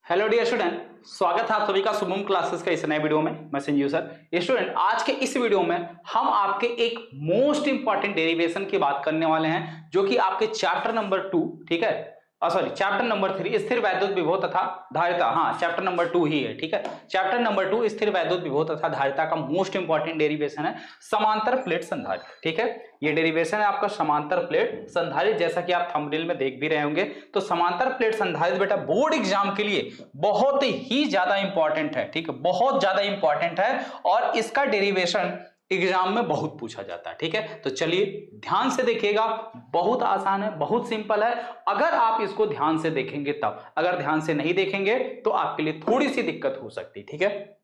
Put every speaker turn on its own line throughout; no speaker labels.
Hello dear student, स्वागत है आप सभी का शुभम क्लासेस का इस नए वीडियो में। मैं संजीव सर। स्टूडेंट, आज के इस वीडियो में हम आपके एक मोस्ट इंपॉर्टेंट डेरिवेशन की बात करने वाले हैं, जो कि आपके चैप्टर नंबर 2, ठीक है, सॉरी चैप्टर नंबर 3 स्थिर वैद्युत विभव तथा धारिता। हाँ, चैप्टर नंबर 2 ही है, ठीक है। चैप्टर नंबर 2 स्थिर वैद्युत विभव तथा धारिता का मोस्ट इंपॉर्टेंट डेरिवेशन है समांतर प्लेट संधारित्र, ठीक है। ये डेरिवेशन है आपका समांतर प्लेट संधारित्र, जैसा कि आप थंबनेल में देख भी रहे होंगे। तो समांतर प्लेट संधारित्र बेटा बोर्ड एग्जाम के लिए बहुत ही ज्यादा इंपॉर्टेंट है, ठीक है, बहुत ज्यादा इंपॉर्टेंट है और इसका डेरिवेशन एग्जाम में बहुत पूछा जाता है, ठीक है। तो चलिए ध्यान से देखिएगा, बहुत आसान है, बहुत सिंपल है। अगर आप इसको ध्यान से देखेंगे तब, अगर ध्यान से नहीं देखेंगे तो आपके लिए थोड़ी सी दिक्कत हो सकती है, ठीक है।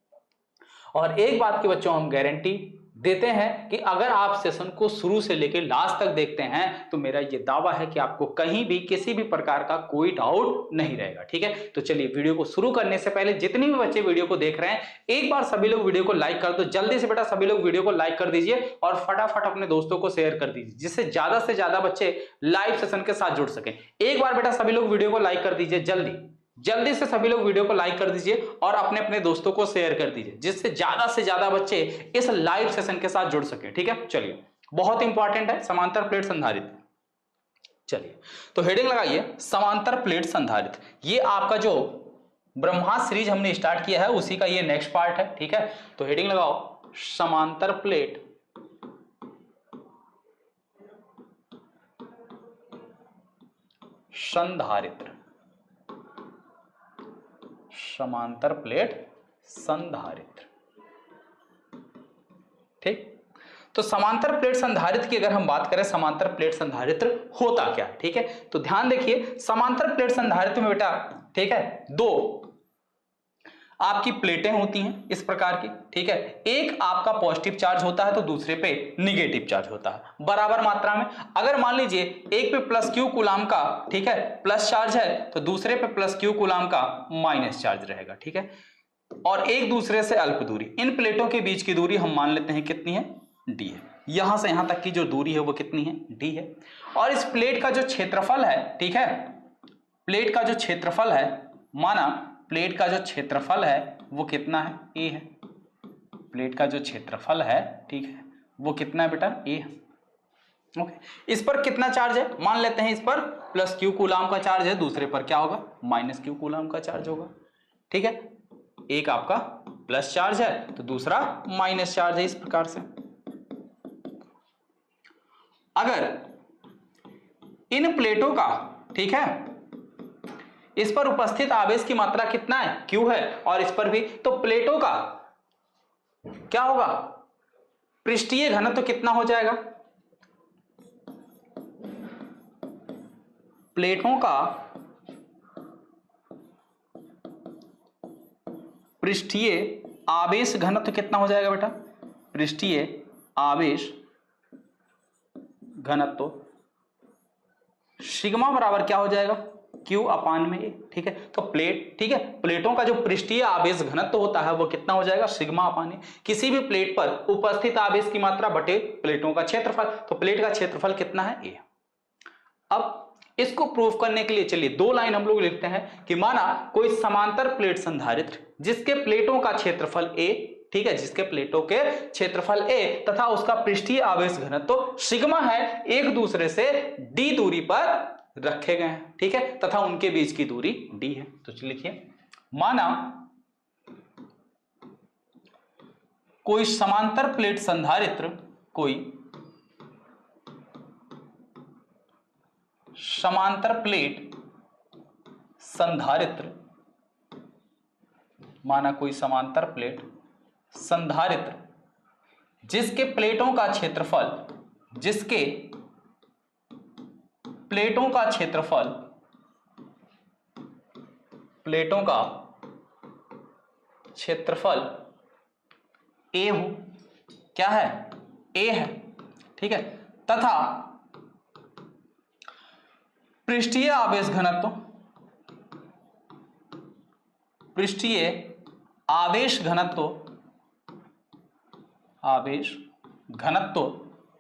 और एक बात की बच्चों हम गारंटी देते हैं कि अगर आप सेशन को शुरू से लेकर लास्ट तक देखते हैं तो मेरा ये दावा है कि आपको कहीं भी किसी भी प्रकार का कोई डाउट नहीं रहेगा, ठीक है। तो चलिए वीडियो को शुरू करने से पहले जितने भी बच्चे वीडियो को देख रहे हैं, एक बार सभी लोग वीडियो को लाइक कर दो। जल्दी से बेटा सभी लोग वीडियो को लाइक कर दीजिए और फटाफट अपने दोस्तों को शेयर कर दीजिए, जिससे ज्यादा से ज्यादा बच्चे लाइव सेशन के साथ जुड़ सके। एक बार बेटा सभी लोग वीडियो को लाइक कर दीजिए, जल्दी से सभी लोग वीडियो को लाइक कर दीजिए और अपने अपने दोस्तों को शेयर कर दीजिए, जिससे ज्यादा से ज्यादा बच्चे इस लाइव सेशन के साथ जुड़ सके, ठीक है। चलिए, बहुत इंपॉर्टेंट है समांतर प्लेट संधारित्र। चलिए तो हेडिंग लगाइए समांतर प्लेट संधारित्र। ये आपका जो ब्रह्मास्त्र सीरीज हमने स्टार्ट किया है उसी का ये नेक्स्ट पार्ट है, ठीक है। तो हेडिंग लगाओ समांतर प्लेट संधारित्र, समांतर प्लेट संधारित्र, ठीक। तो समांतर प्लेट संधारित्र की अगर हम बात करें, समांतर प्लेट संधारित्र होता क्या है, ठीक है। तो ध्यान देखिए, समांतर प्लेट संधारित्र में बेटा, ठीक है, दो आपकी प्लेटें होती हैं इस प्रकार की, ठीक है। एक आपका पॉजिटिव चार्ज होता है तो दूसरे पे निगेटिव चार्ज होता है बराबर मात्रा में। अगर मान लीजिए एक पे प्लस क्यू कूलाम का, ठीक है, प्लस चार्ज है तो दूसरे पे प्लस क्यू कूलाम का माइनस चार्ज रहेगा, ठीक है। और एक दूसरे से अल्प दूरी, इन प्लेटों के बीच की दूरी हम मान लेते हैं कितनी है, डी है। यहां से यहां तक की जो दूरी है वो कितनी है, डी है। और इस प्लेट का जो क्षेत्रफल है, ठीक है, प्लेट का जो क्षेत्रफल है, माना प्लेट का जो क्षेत्रफल है वो कितना है, ए है। प्लेट का जो क्षेत्रफल है, ठीक है, वो कितना है बेटा, ए है, ओके। इस पर कितना चार्ज है, मान लेते हैं इस पर प्लस क्यू कूलाम का चार्ज है, दूसरे पर क्या होगा, माइनस क्यू कूलाम का चार्ज होगा, ठीक है। एक आपका प्लस चार्ज है तो दूसरा माइनस चार्ज है, इस प्रकार से। अगर इन प्लेटों का, ठीक है, इस पर उपस्थित आवेश की मात्रा कितना है, क्यू है, और इस पर भी, तो प्लेटों का क्या होगा, पृष्ठीय घनत्व तो कितना हो जाएगा, प्लेटों का पृष्ठीय आवेश घनत्व तो कितना हो जाएगा बेटा, पृष्ठीय आवेश घनत्व सिग्मा बराबर क्या हो जाएगा, क्यू अपान में ए, ठीक है। तो प्लेट, ठीक है, प्लेटों का जो पृष्ठीय आवेश घनत्व होता है वो कितना हो जाएगा, सिग्मा अपान ए। किसी भी प्लेट पर उपस्थित आवेश की मात्रा बटे प्लेटों का क्षेत्रफल, तो प्लेट का क्षेत्रफल कितना है, ए। अब इसको प्रूफ करने के लिए चलिए दो लाइन हम लोग लिखते हैं कि माना कोई समांतर प्लेट संधारित्र जिसके प्लेटों का क्षेत्रफल ए, ठीक है, जिसके प्लेटों के क्षेत्रफल ए तथा उसका पृष्ठीय आवेश घनत्व तो सिग्मा है, एक दूसरे से डी दूरी पर रखे गए हैं, ठीक है, तथा उनके बीच की दूरी डी है। तो चलिए लिखिए, माना कोई समांतर प्लेट संधारित्र, कोई समांतर प्लेट संधारित्र, माना कोई समांतर प्लेट संधारित्र जिसके प्लेटों का क्षेत्रफल, जिसके प्लेटों का क्षेत्रफल, प्लेटों का क्षेत्रफल ए हो, क्या है, ए है, ठीक है, तथा पृष्ठीय आवेश घनत्व, पृष्ठीय आवेश घनत्व, आवेश घनत्व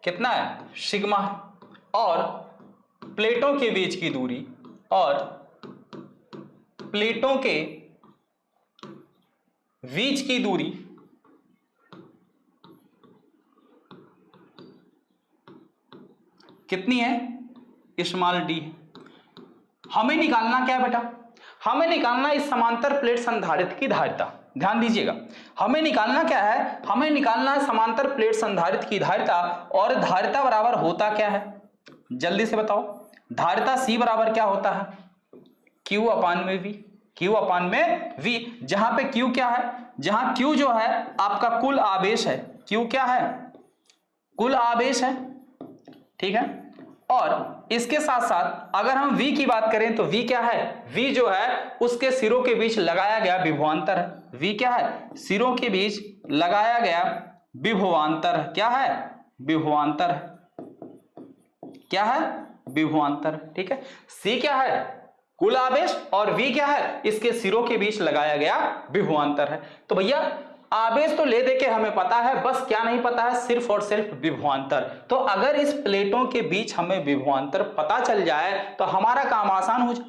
कितना है, सिग्मा है। और प्लेटों के बीच की दूरी, और प्लेटों के बीच की दूरी कितनी है, स्मॉल डी है। हमें निकालना क्या है बेटा, हमें निकालना इस समांतर प्लेट संधारित्र की धारिता। ध्यान दीजिएगा, हमें निकालना क्या है, हमें निकालना है समांतर प्लेट संधारित्र की धारिता। और धारिता बराबर होता क्या है, जल्दी से बताओ। धारिता C बराबर क्या होता है, Q अपान में V, Q अपान में V। जहां पे Q क्या है, जहां Q जो है आपका कुल आवेश है, Q क्या है, कुल आवेश है, ठीक है। और इसके साथ साथ अगर हम V की बात करें तो V क्या है, V जो है उसके सिरों के बीच लगाया गया विभवांतर है। V क्या है, सिरों के बीच लगाया गया विभवांतर। क्या है, विभवांतर। क्या है, विभवांतर, ठीक है। C क्या है, कुल आवेश, और V क्या है, इसके सिरों के बीच लगाया गया विभवांतर है। तो भैया आवेश तो ले दे के हमें पता है, बस क्या नहीं पता है, सिर्फ और सिर्फ विभवांतर। तो अगर इस प्लेटों के बीच हमें विभवांतर पता चल जाए तो हमारा काम आसान हो जाए,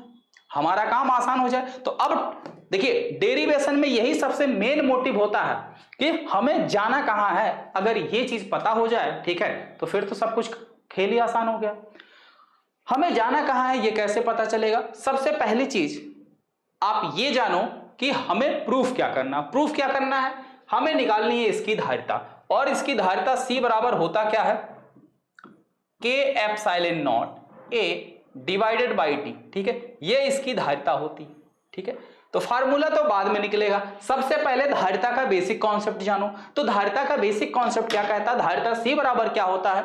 हमारा काम आसान हो जाए। तो अब देखिए डेरिवेशन में यही सबसे मेन मोटिव होता है कि हमें जाना कहां है। अगर ये चीज पता हो जाए, ठीक है, तो फिर तो सब कुछ खेल ही आसान हो गया। हमें जाना कहां है, ये कैसे पता चलेगा। सबसे पहली चीज आप ये जानो कि हमें प्रूफ क्या करना। प्रूफ क्या करना है, हमें निकालनी है इसकी धारिता। और इसकी धारिता C बराबर होता क्या है, K epsilon not A divided by T, ठीक है। ये इसकी धारिता होती, ठीक है। तो फार्मूला तो बाद में निकलेगा, सबसे पहले धारिता का बेसिक कॉन्सेप्ट जानो। तो धारिता का बेसिक कॉन्सेप्ट क्या कहता है, धारिता C बराबर क्या होता है,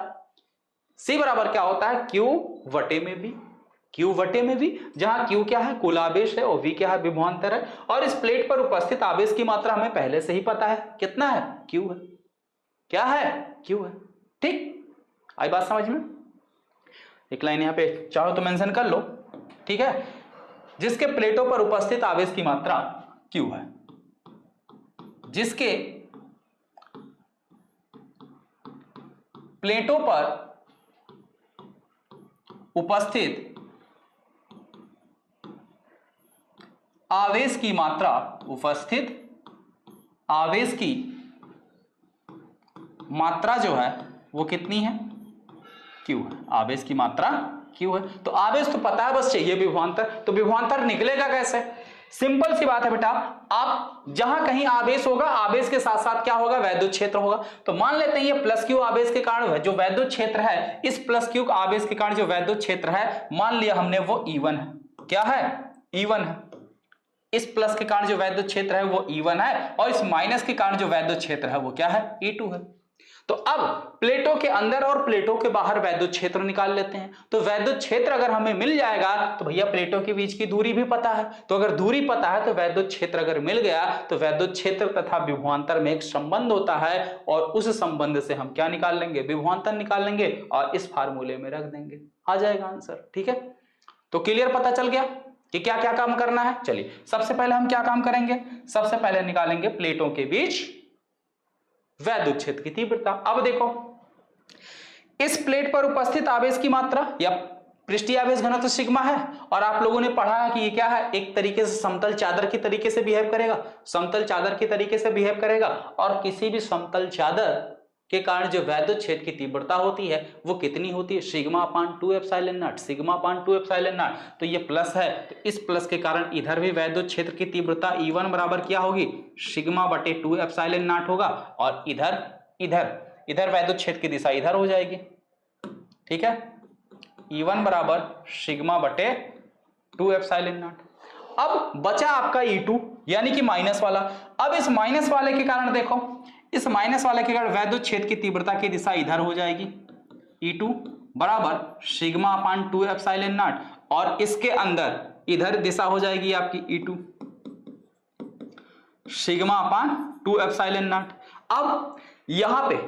C बराबर क्या होता है, Q वटे में V, Q वटे में V, जहां Q क्या है, कुल आवेश है, और V क्या है, विभवांतर है। और इस प्लेट पर उपस्थित आवेश की मात्रा हमें पहले से ही पता है, कितना है, Q है। क्या है, Q है, ठीक। आई बात समझ में। एक लाइन यहां पे चाहो तो मेंशन कर लो, ठीक है। जिसके प्लेटों पर उपस्थित आवेश की मात्रा Q है, जिसके प्लेटों पर उपस्थित आवेश की मात्रा, उपस्थित आवेश की मात्रा जो है वो कितनी है, Q है। आवेश की मात्रा Q है। तो आवेश तो पता है, बस चाहिए विभवांतर। तो विभवांतर निकलेगा कैसे, सिंपल सी बात है बेटा। आप जहां कहीं आवेश होगा, आवेश के साथ साथ क्या होगा, वैद्युत क्षेत्र होगा। तो मान लेते हैं ये प्लस Q आवेश के कारण जो वैद्युत क्षेत्र है, इस प्लस Q आवेश के कारण जो वैद्युत क्षेत्र है, मान लिया हमने वो E1 है। क्या है, E1 है। इस प्लस के कारण जो वैद्युत क्षेत्र है वो E1 है, और इस माइनस के कारण जो वैद्युत क्षेत्र है वो क्या है, E2 है। तो अब प्लेटों के अंदर और प्लेटों के बाहर वैद्युत क्षेत्र निकाल लेते हैं। तो वैद्युत क्षेत्र अगर हमें मिल जाएगा तो भैया प्लेटों के बीच की दूरी भी पता है। तो अगर दूरी पता है तो वैद्युत क्षेत्र अगर मिल गया तो वैद्युत क्षेत्र तथा विभवांतर में एक संबंध होता है, और उस संबंध से हम क्या निकाल लेंगे, विभवांतर निकाल लेंगे, और इस फार्मूले में रख देंगे, आ जाएगा आंसर, ठीक है। तो क्लियर, पता चल गया कि क्या क्या काम करना है। चलिए सबसे पहले हम क्या काम करेंगे, सबसे पहले निकालेंगे प्लेटों के बीच वैद्युत क्षेत्र की तीव्रता। अब देखो, इस प्लेट पर उपस्थित आवेश की मात्रा या पृष्ठीय आवेश घनत्व सिग्मा है, और आप लोगों ने पढ़ा है कि ये क्या है, एक तरीके से समतल चादर की तरीके से बिहेव करेगा, समतल चादर की तरीके से बिहेव करेगा। और किसी भी समतल चादर के कारण जो वैद्युत क्षेत्र की तीव्रता होती है वो कितनी होती है, sigma upon 2 epsilon not, sigma upon 2 epsilon not. तो ये प्लस है, तो इस प्लस के कारण इधर भी वैद्युत क्षेत्र की तीव्रता E1 बराबर क्या होगी, सिग्मा बटे 2 एप्सिलॉन नॉट होगा। और इधर इधर इधर वैद्युत क्षेत्र की दिशा इधर हो जाएगी, ठीक है। E1 बराबर सिग्मा बटे 2 एप्सिलॉन नॉट। अब बचा आपका E2 यानी कि माइनस वाला। अब इस माइनस वाले के कारण देखो, इस माइनस वाले के कारण वैद्युत क्षेत्र की तीव्रता की दिशा इधर हो जाएगी, E2 बराबर सिग्मा अपान 2 एप्सिलॉन नॉट, और इसके अंदर इधर दिशा हो जाएगी आपकी E2 sigma upon 2 epsilon not. अब यहां पे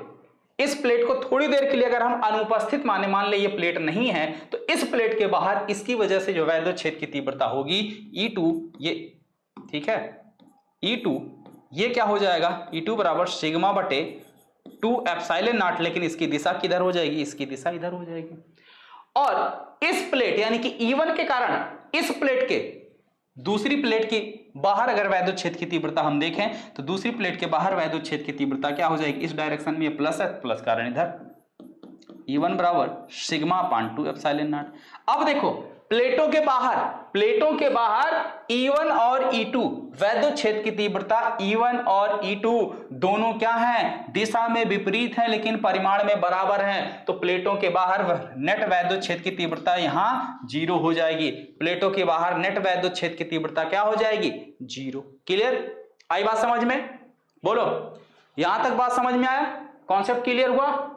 इस प्लेट को थोड़ी देर के लिए अगर हम अनुपस्थित माने, मान ले ये प्लेट नहीं है, तो इस प्लेट के बाहर इसकी वजह से जो वैद्युत क्षेत्र की तीव्रता होगी E2, ये ठीक है, E2 ये क्या हो जाएगा, E2 बराबर सिग्मा बटे 2 एप्सिलॉन नॉट, लेकिन इसकी दिशा किधर हो जाएगी, इसकी दिशा इधर हो जाएगी। और इस प्लेट यानी कि E1 के कारण इस प्लेट के दूसरी प्लेट के बाहर अगर वैद्युत क्षेत्र की तीव्रता हम देखें तो दूसरी प्लेट के बाहर वैद्युत क्षेत्र की तीव्रता क्या हो जाएगी, इस डायरेक्शन में प्लस है, प्लस का ऋण इधर, E1 बराबर सिग्मा अपान 2 एप्सिलॉन नॉट। अब देखो प्लेटों के बाहर E1 और E2 वैद्युत क्षेत्र की तीव्रता E1 और E2 दोनों क्या हैं, दिशा में विपरीत हैं लेकिन परिमाण में बराबर हैं। तो प्लेटों के बाहर नेट वैद्युत क्षेत्र की तीव्रता यहां 0 हो जाएगी। प्लेटों के बाहर नेट वैद्युत क्षेत्र की तीव्रता क्या हो जाएगी, 0। क्लियर, आई बात समझ में? बोलो, यहां तक बात समझ में आया, कॉन्सेप्ट क्लियर हुआ?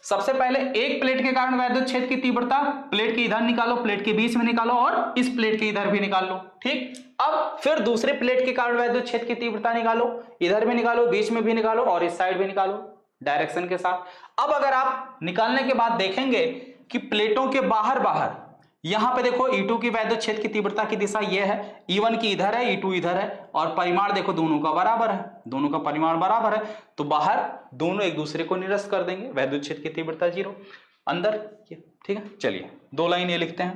सबसे पहले एक प्लेट के कारण वैद्युत क्षेत्र की तीव्रता, प्लेट के इधर निकालो, प्लेट के बीच में निकालो और इस प्लेट के इधर भी निकाल लो, ठीक। अब फिर दूसरे प्लेट के कारण वैद्युत क्षेत्र की तीव्रता निकालो, इधर भी निकालो, बीच में भी निकालो और इस साइड भी निकालो डायरेक्शन के साथ। अब अगर आप निकालने के बाद देखेंगे कि प्लेटों के बाहर यहां पे देखो E2 की वैद्युत क्षेत्र की तीव्रता की दिशा ये है, E1 की इधर है, E2 इधर है और परिमाण देखो दोनों का बराबर है, दोनों का परिमाण बराबर है, तो बाहर दोनों एक दूसरे को निरस्त कर देंगे, वैद्युत क्षेत्र की तीव्रता 0, अंदर, ठीक है। चलिए 2 लाइन ये लिखते हैं।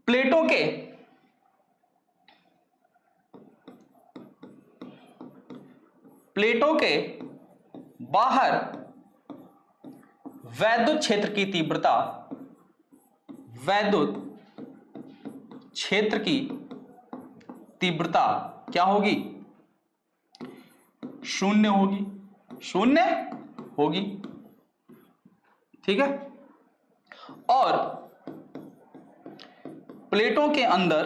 प्लेटों के बाहर वैद्युत क्षेत्र की तीव्रता, वैद्युत क्षेत्र की तीव्रता क्या होगी, 0 होगी, 0 होगी, ठीक है। और प्लेटों के अंदर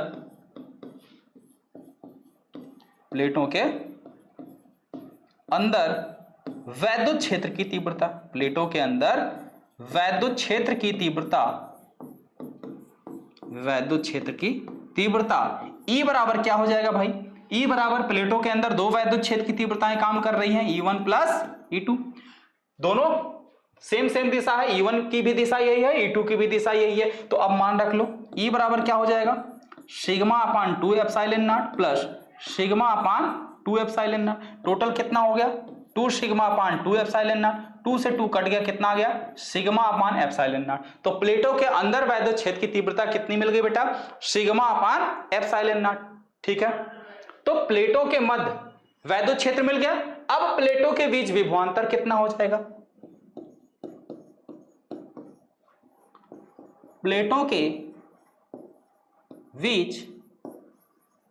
वैद्युत क्षेत्र की तीव्रता, प्लेटों के अंदर वैद्युत क्षेत्र की तीव्रता, वैद्युत क्षेत्र की तीव्रता E बराबर क्या हो जाएगा भाई, E बराबर प्लेटों के अंदर दो वैद्युत क्षेत्र की तीव्रताएं काम कर रही हैं, E1 प्लस E2, दोनों सेम दिशा है, E1 की भी दिशा यही है, E2 की भी दिशा यही है। तो अब मान रख लो E बराबर क्या हो जाएगा, sigma upon 2 epsilon not plus sigma upon 2 epsilon not. Total कितना हो गया, 2 सिग्मा अपान 2 एप्सिलॉन नॉट, 2 से 2 कट गया, कितना आ गया, सिग्मा अपान एप्सिलॉन नॉट। तो प्लेटों के अंदर वैद्युत क्षेत्र की तीव्रता कितनी मिल गई बेटा, सिग्मा अपान एप्सिलॉन नॉट, ठीक है। तो प्लेटों के मध्य वैद्युत क्षेत्र मिल गया। अब प्लेटों के बीच विभवांतर कितना हो जाएगा, प्लेटों के बीच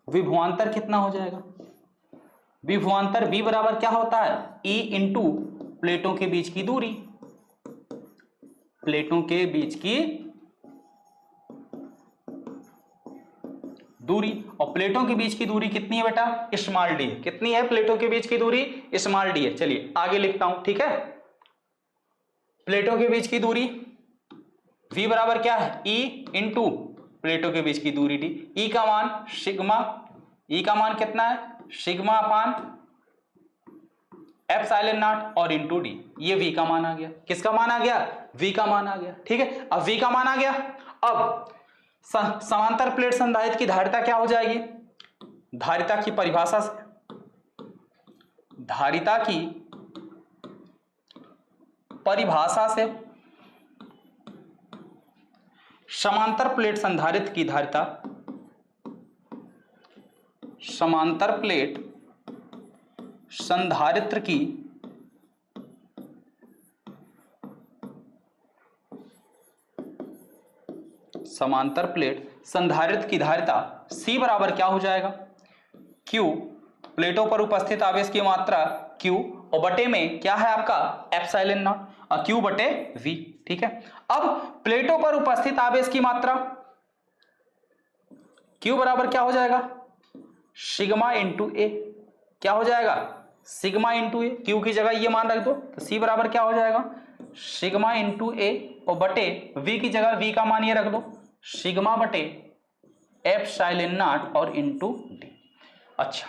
विभवांतर कितना हो जाएगा, विभवांतर V बराबर क्या होता है, E इंटू प्लेटों के बीच की दूरी, प्लेटों के बीच की दूरी। और प्लेटों के बीच की दूरी कितनी है बेटा, स्मॉल डी है। कितनी है प्लेटों के बीच की दूरी, स्मॉल डी है। चलिए आगे लिखता हूं, ठीक है। प्लेटों के बीच की दूरी V बराबर क्या है, E इंटू प्लेटों के बीच की दूरी डी। E का मान सिग्मा, E का मान कितना है, सिग्मा अपान एप्सिलॉन नॉट और इंटू डी। ये V का मान आ गया, किसका मान आ गया, V का मान आ गया, ठीक है। अब V का मान आ गया, अब समांतर प्लेट संधारित्र की धारिता क्या हो जाएगी, धारिता की परिभाषा से, धारिता की परिभाषा से समांतर प्लेट संधारित्र की धारिता, समांतर प्लेट संधारित्र की समांतर प्लेट संधारित्र की धारिता C बराबर क्या हो जाएगा, Q प्लेटों पर उपस्थित आवेश की मात्रा Q और बटे में क्या है आपका एप्सिलॉन नॉट, Q बटे V, ठीक है। अब प्लेटों पर उपस्थित आवेश की मात्रा Q बराबर क्या हो जाएगा, सिग्मा इंटू ए, क्या हो जाएगा, सिग्मा इंटू ए। Q की जगह ये मान रख दो, तो C बराबर क्या हो जाएगा, सिग्मा इंटू ए और बटे V की जगह V का मान ये रख दो, सिग्मा बटे एप्सिलॉन नॉट और इंटू डी। अच्छा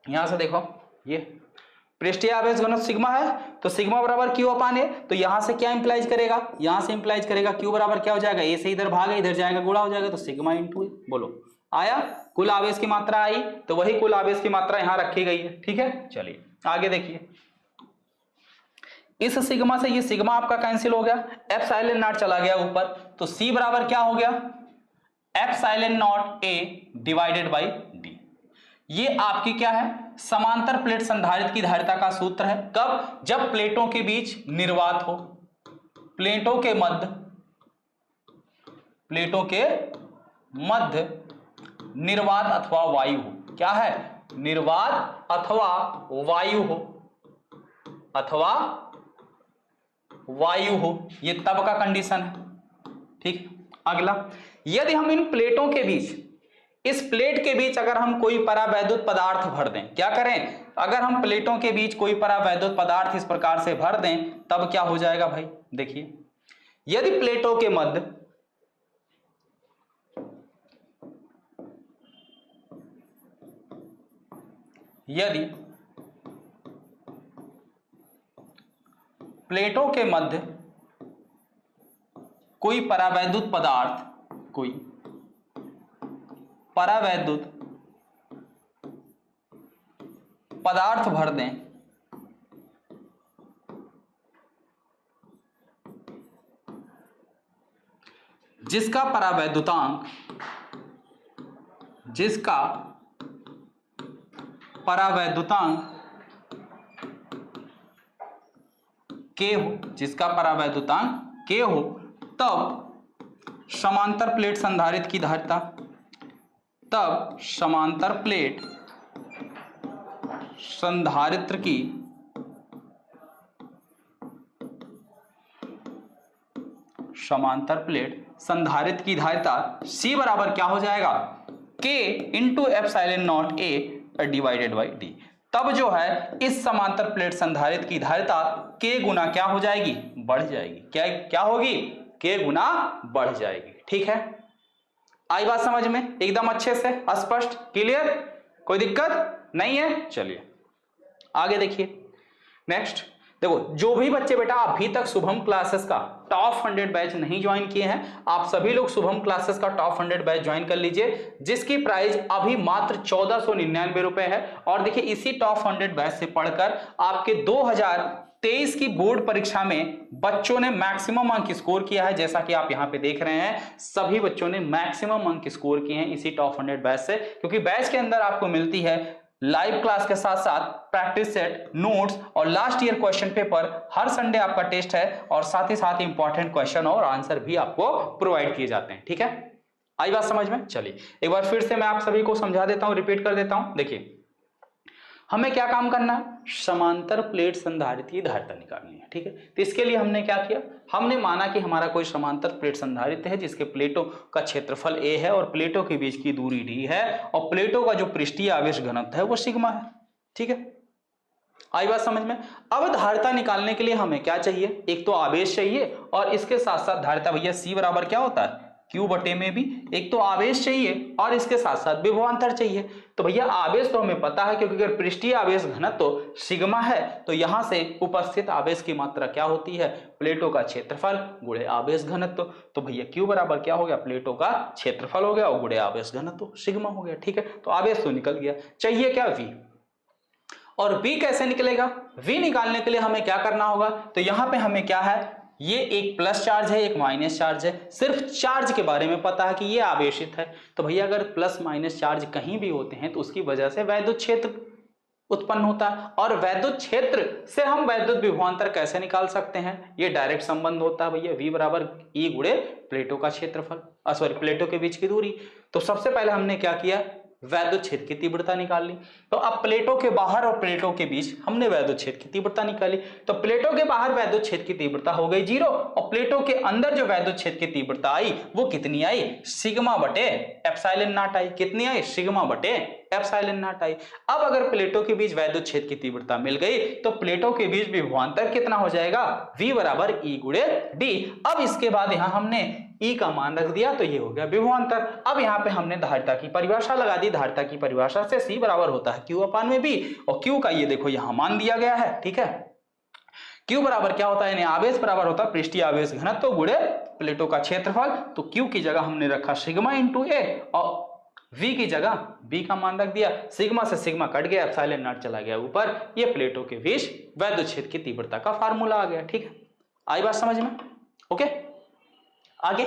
यहां से देखो, ये पृष्ठीय आवेश घनत्व सिग्मा है, तो सिग्मा बराबर Q अपान ए, तो यहां से क्या इंप्लाइज करेगा, यहां से इंप्लाइज करेगा Q बराबर क्या हो जाएगा, ए से इधर भाग, इधर जाएगा गुणा हो जाएगा, तो सिग्मा इंटू ए। बोलो आया, कुल आवेश की मात्रा आई, तो वही कुल आवेश की मात्रा यहां रखी गई है, ठीक है। चलिए आगे देखिए, इस सिग्मा से ये सिग्मा आपका कैंसिल हो गया, एप्सिलॉन नॉट चला गया ऊपर, तो C बराबर क्या हो गया, epsilon not a divided by D. ये आपकी क्या है, समांतर प्लेट संधारित्र की धारिता का सूत्र है। कब, जब प्लेटों के बीच निर्वात हो, प्लेटों के मध्य निर्वात अथवा वायु हो। क्या है, निर्वात अथवा वायु हो, ये तब का कंडीशन है। ठीक, अगला, यदि हम इन प्लेटों के बीच, इस प्लेट के बीच अगर हम कोई परावैद्युत पदार्थ भर दें, क्या करें, अगर हम प्लेटों के बीच कोई परावैद्युत पदार्थ इस प्रकार से भर दें, तब क्या हो जाएगा भाई, देखिए, यदि प्लेटों के मध्य कोई परावैद्युत पदार्थ भर दें, जिसका परावैद्युतांक K हो, तब समांतर प्लेट संधारित्र की धारिता, समांतर प्लेट संधारित्र की धारिता C बराबर क्या हो जाएगा, K into epsilon not A divided by D. तब जो है इस समांतर प्लेट संधारित्र की धारिता K गुना क्या हो जाएगी, बढ़ जाएगी। क्या होगी, K गुना बढ़ जाएगी। ठीक है, आई बात समझ में, एकदम अच्छे से स्पष्ट, क्लियर, कोई दिक्कत नहीं है। चलिए आगे देखिए, नेक्स्ट देखो, जो भी बच्चे बेटा अभी तक शुभम क्लासेस का टॉप 100 बैच नहीं ज्वाइन किए हैं, आप सभी लोग शुभम क्लासेस का टॉप 100 बैच ज्वाइन कर लीजिए, जिसकी प्राइस अभी मात्र 1499 रुपए है। और देखिए, इसी टॉप 100 बैच से पढ़कर आपके 2023 की बोर्ड परीक्षा में बच्चों ने मैक्सिमम अंक स्कोर किया है। जैसा कि आप यहाँ पे देख रहे हैं, सभी बच्चों ने मैक्सिमम अंक स्कोर किए हैं इसी टॉप 100 बैच से, क्योंकि बैच के अंदर आपको मिलती है लाइव क्लास के साथ साथ प्रैक्टिस सेट, नोट्स और लास्ट ईयर क्वेश्चन पेपर। हर संडे आपका टेस्ट है और साथ ही साथ इंपॉर्टेंट क्वेश्चन और आंसर भी आपको प्रोवाइड किए जाते हैं। ठीक है, आई बात समझ में। चलिए एक बार फिर से मैं आप सभी को समझा देता हूं, रिपीट कर देता हूं। देखिए, हमें क्या काम करना है, समांतर प्लेट संधारित्र की धारिता निकालनी है। ठीक है, तो इसके लिए हमने क्या किया, हमने माना कि हमारा कोई समांतर प्लेट संधारित्र है जिसके प्लेटों का क्षेत्रफल a है और प्लेटों के बीच की दूरी d है और प्लेटों का जो पृष्ठीय आवेश घनत्व है वो सिग्मा है। ठीक है, आई बात समझ में। अब धारिता निकालने के लिए हमें क्या चाहिए, एक तो आवेश चाहिए और इसके साथ साथ धारिता भैया C बराबर क्या होता है, Q बटे में भी। एक तो आवेश चाहिए और इसके साथ साथ विभवांतर चाहिए। तो भैया आवेश तो हमें पता है, क्योंकि अगर पृष्ठीय आवेश घनत्व तो सिग्मा है, तो यहां से उपस्थित आवेश की मात्रा क्या होती है, प्लेटों का क्षेत्रफल गुणे आवेश घनत्व। तो भैया Q बराबर क्या हो गया, प्लेटों का क्षेत्रफल हो गया और गुणे आवेश घनत्व सिग्मा हो गया। ठीक है, तो आवेश तो निकल गया, चाहिए क्या, V। और V कैसे निकलेगा, V निकालने के लिए हमें क्या करना होगा, तो यहां पे हमें क्या है, ये एक प्लस चार्ज है, एक माइनस चार्ज है। सिर्फ चार्ज के बारे में पता है कि ये आवेशित है। तो भैया अगर प्लस माइनस चार्ज कहीं भी होते हैं तो उसकी वजह से वैद्युत क्षेत्र उत्पन्न होता है, और वैद्युत क्षेत्र से हम वैद्युत विभवांतर कैसे निकाल सकते हैं, ये डायरेक्ट संबंध होता है भैया, V बराबर E गुणे प्लेटों का क्षेत्रफल, प्लेटों के बीच की दूरी। तो सबसे पहले हमने क्या किया, वैद्युत क्षेत्र की तीव्रता निकाल ली। तो अब प्लेटों के बाहर और प्लेटों के बीच हमने वैद्युत क्षेत्र की तीव्रता निकाली। तो प्लेटों के बाहर वैद्युत क्षेत्र की तीव्रता हो गई 0 और प्लेटों के अंदर जो वैद्युत क्षेत्र की तीव्रता आई वो कितनी आई, सिग्मा बटे एप्सिलॉन नॉट आई। कितनी आई, सिग्मा बटे एप्सिलॉन नॉट आई। अब अगर प्लेटों के बीच वैद्युत क्षेत्र की तीव्रता मिल गई तो प्लेटों के बीच विभवांतर कितना हो जाएगा, V बराबर E गुणे D। अब इसके बाद यहां हमने E का मान रख दिया तो ये हो गया विभवांतर। अब यहाँ पे हमने धारिता की परिभाषा लगा दी। धारिता की परिभाषा से C बराबर होता है Q अपान में B, और Q का ये देखो यहाँ मान दिया गया है। ठीक है, Q बराबर क्या होता है, यानी आवेश बराबर होता है पृष्ठीय आवेश घनत्व गुणे प्लेटों का क्षेत्रफल। तो Q की जगह हमने रखा सिग्मा इंटू A और V की जगह B का मान रख दिया। सिग्मा से सिग्मा कट गया, एप्सिलॉन नॉट चला गया ऊपर। ये प्लेटों के बीच वैद्युत क्षेत्र की तीव्रता का फार्मूला आ गया। ठीक है, आई बात समझ में। ओके, आगे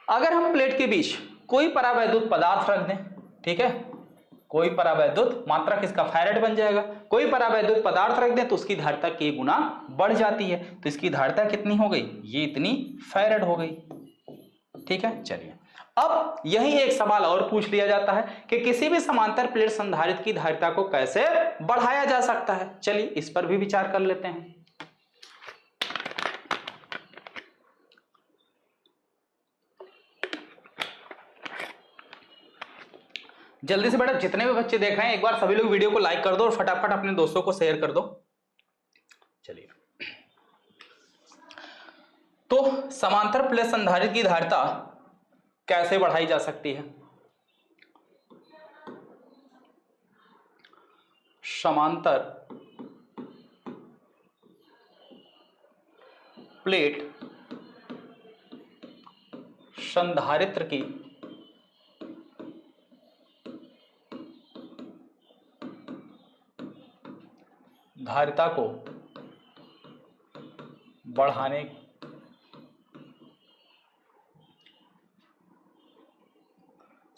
अगर हम प्लेट के बीच कोई परावैद्युत पदार्थ रख दें, ठीक है, कोई परावैद्युत, मात्रा किसका, फेरेड बन जाएगा। कोई परावैद्युत पदार्थ रख दें तो उसकी धारिता k गुना बढ़ जाती है, तो इसकी धारिता कितनी हो गई, ये इतनी फेरेड हो गई, ठीक है। चलिए अब यही एक सवाल और पूछ लिया जाता है कि किसी भी समांतर प्लेट संधारित्र की धारिता को कैसे बढ़ाया जा सकता है। चलिए इस पर भी विचार कर लेते हैं। जल्दी से बेटा जितने भी बच्चे देख रहे हैं एक बार सभी लोग वीडियो को लाइक कर दो और फटाफट अपने दोस्तों को शेयर कर दो। चलिए तो समांतर प्लेट संधारित्र की धारिता कैसे बढ़ाई जा सकती है। समांतर प्लेट संधारित्र की धारिता को बढ़ाने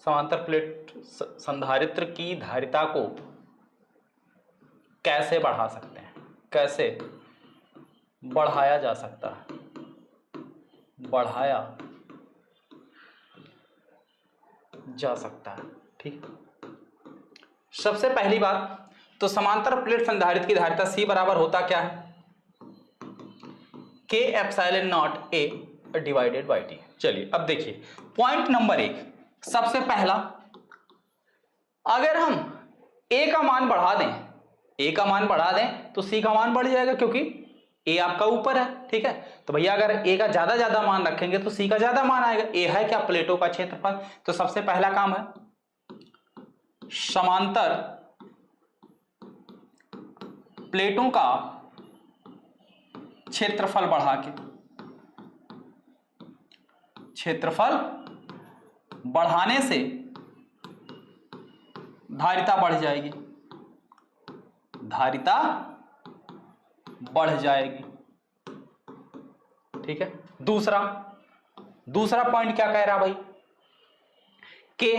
समांतर प्लेट संधारित्र की धारिता को कैसे बढ़ा सकते हैं, कैसे बढ़ाया जा सकता है, बढ़ाया जा सकता है, ठीक। सबसे पहली बात तो समांतर प्लेट संधारित्र की धारिता C बराबर होता क्या है, K epsilon not A divided by T। चलिए अब देखिए पॉइंट नंबर 1, सबसे पहला अगर हम A का मान बढ़ा दें, A का मान बढ़ा दें तो C का मान बढ़ जाएगा क्योंकि A आपका ऊपर है, ठीक है। तो भैया अगर A का ज्यादा मान रखेंगे तो C का ज्यादा मान आएगा। A है क्या, प्लेटों का क्षेत्रफल। तो सबसे पहला काम है समांतर प्लेटों का क्षेत्रफल बढ़ा के, क्षेत्रफल बढ़ाने से धारिता बढ़ जाएगी, धारिता बढ़ जाएगी, ठीक है। दूसरा पॉइंट क्या कह रहा भाई, के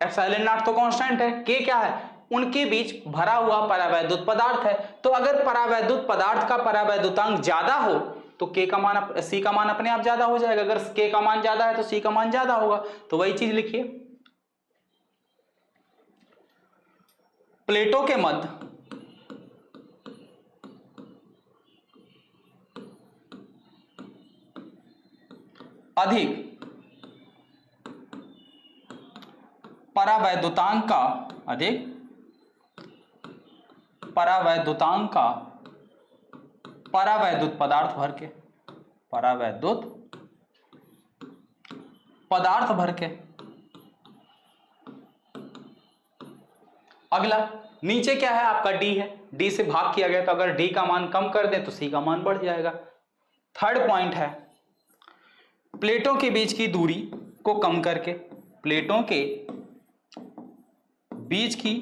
एप्सिलॉन नॉट तो कांस्टेंट है, के क्या है, उनके बीच भरा हुआ परावैद्युत पदार्थ है। तो अगर परावैद्युत पदार्थ का परावैद्युतांक ज्यादा हो तो के का मान, सी का मान अपने आप ज्यादा हो जाएगा। अगर के का मान ज्यादा है तो सी का मान ज्यादा होगा। तो वही चीज लिखिए, प्लेटों के मध्य अधिक परावैद्युतांक का, अधिक परावैद्युतांक का परावैद्युत पदार्थ भर के, परावैद्युत पदार्थ भर के। अगला नीचे क्या है आपका, डी है, डी से भाग किया गया तो अगर डी का मान कम कर दें तो सी का मान बढ़ जाएगा। थर्ड पॉइंट है प्लेटों के बीच की दूरी को कम करके, प्लेटों के बीच की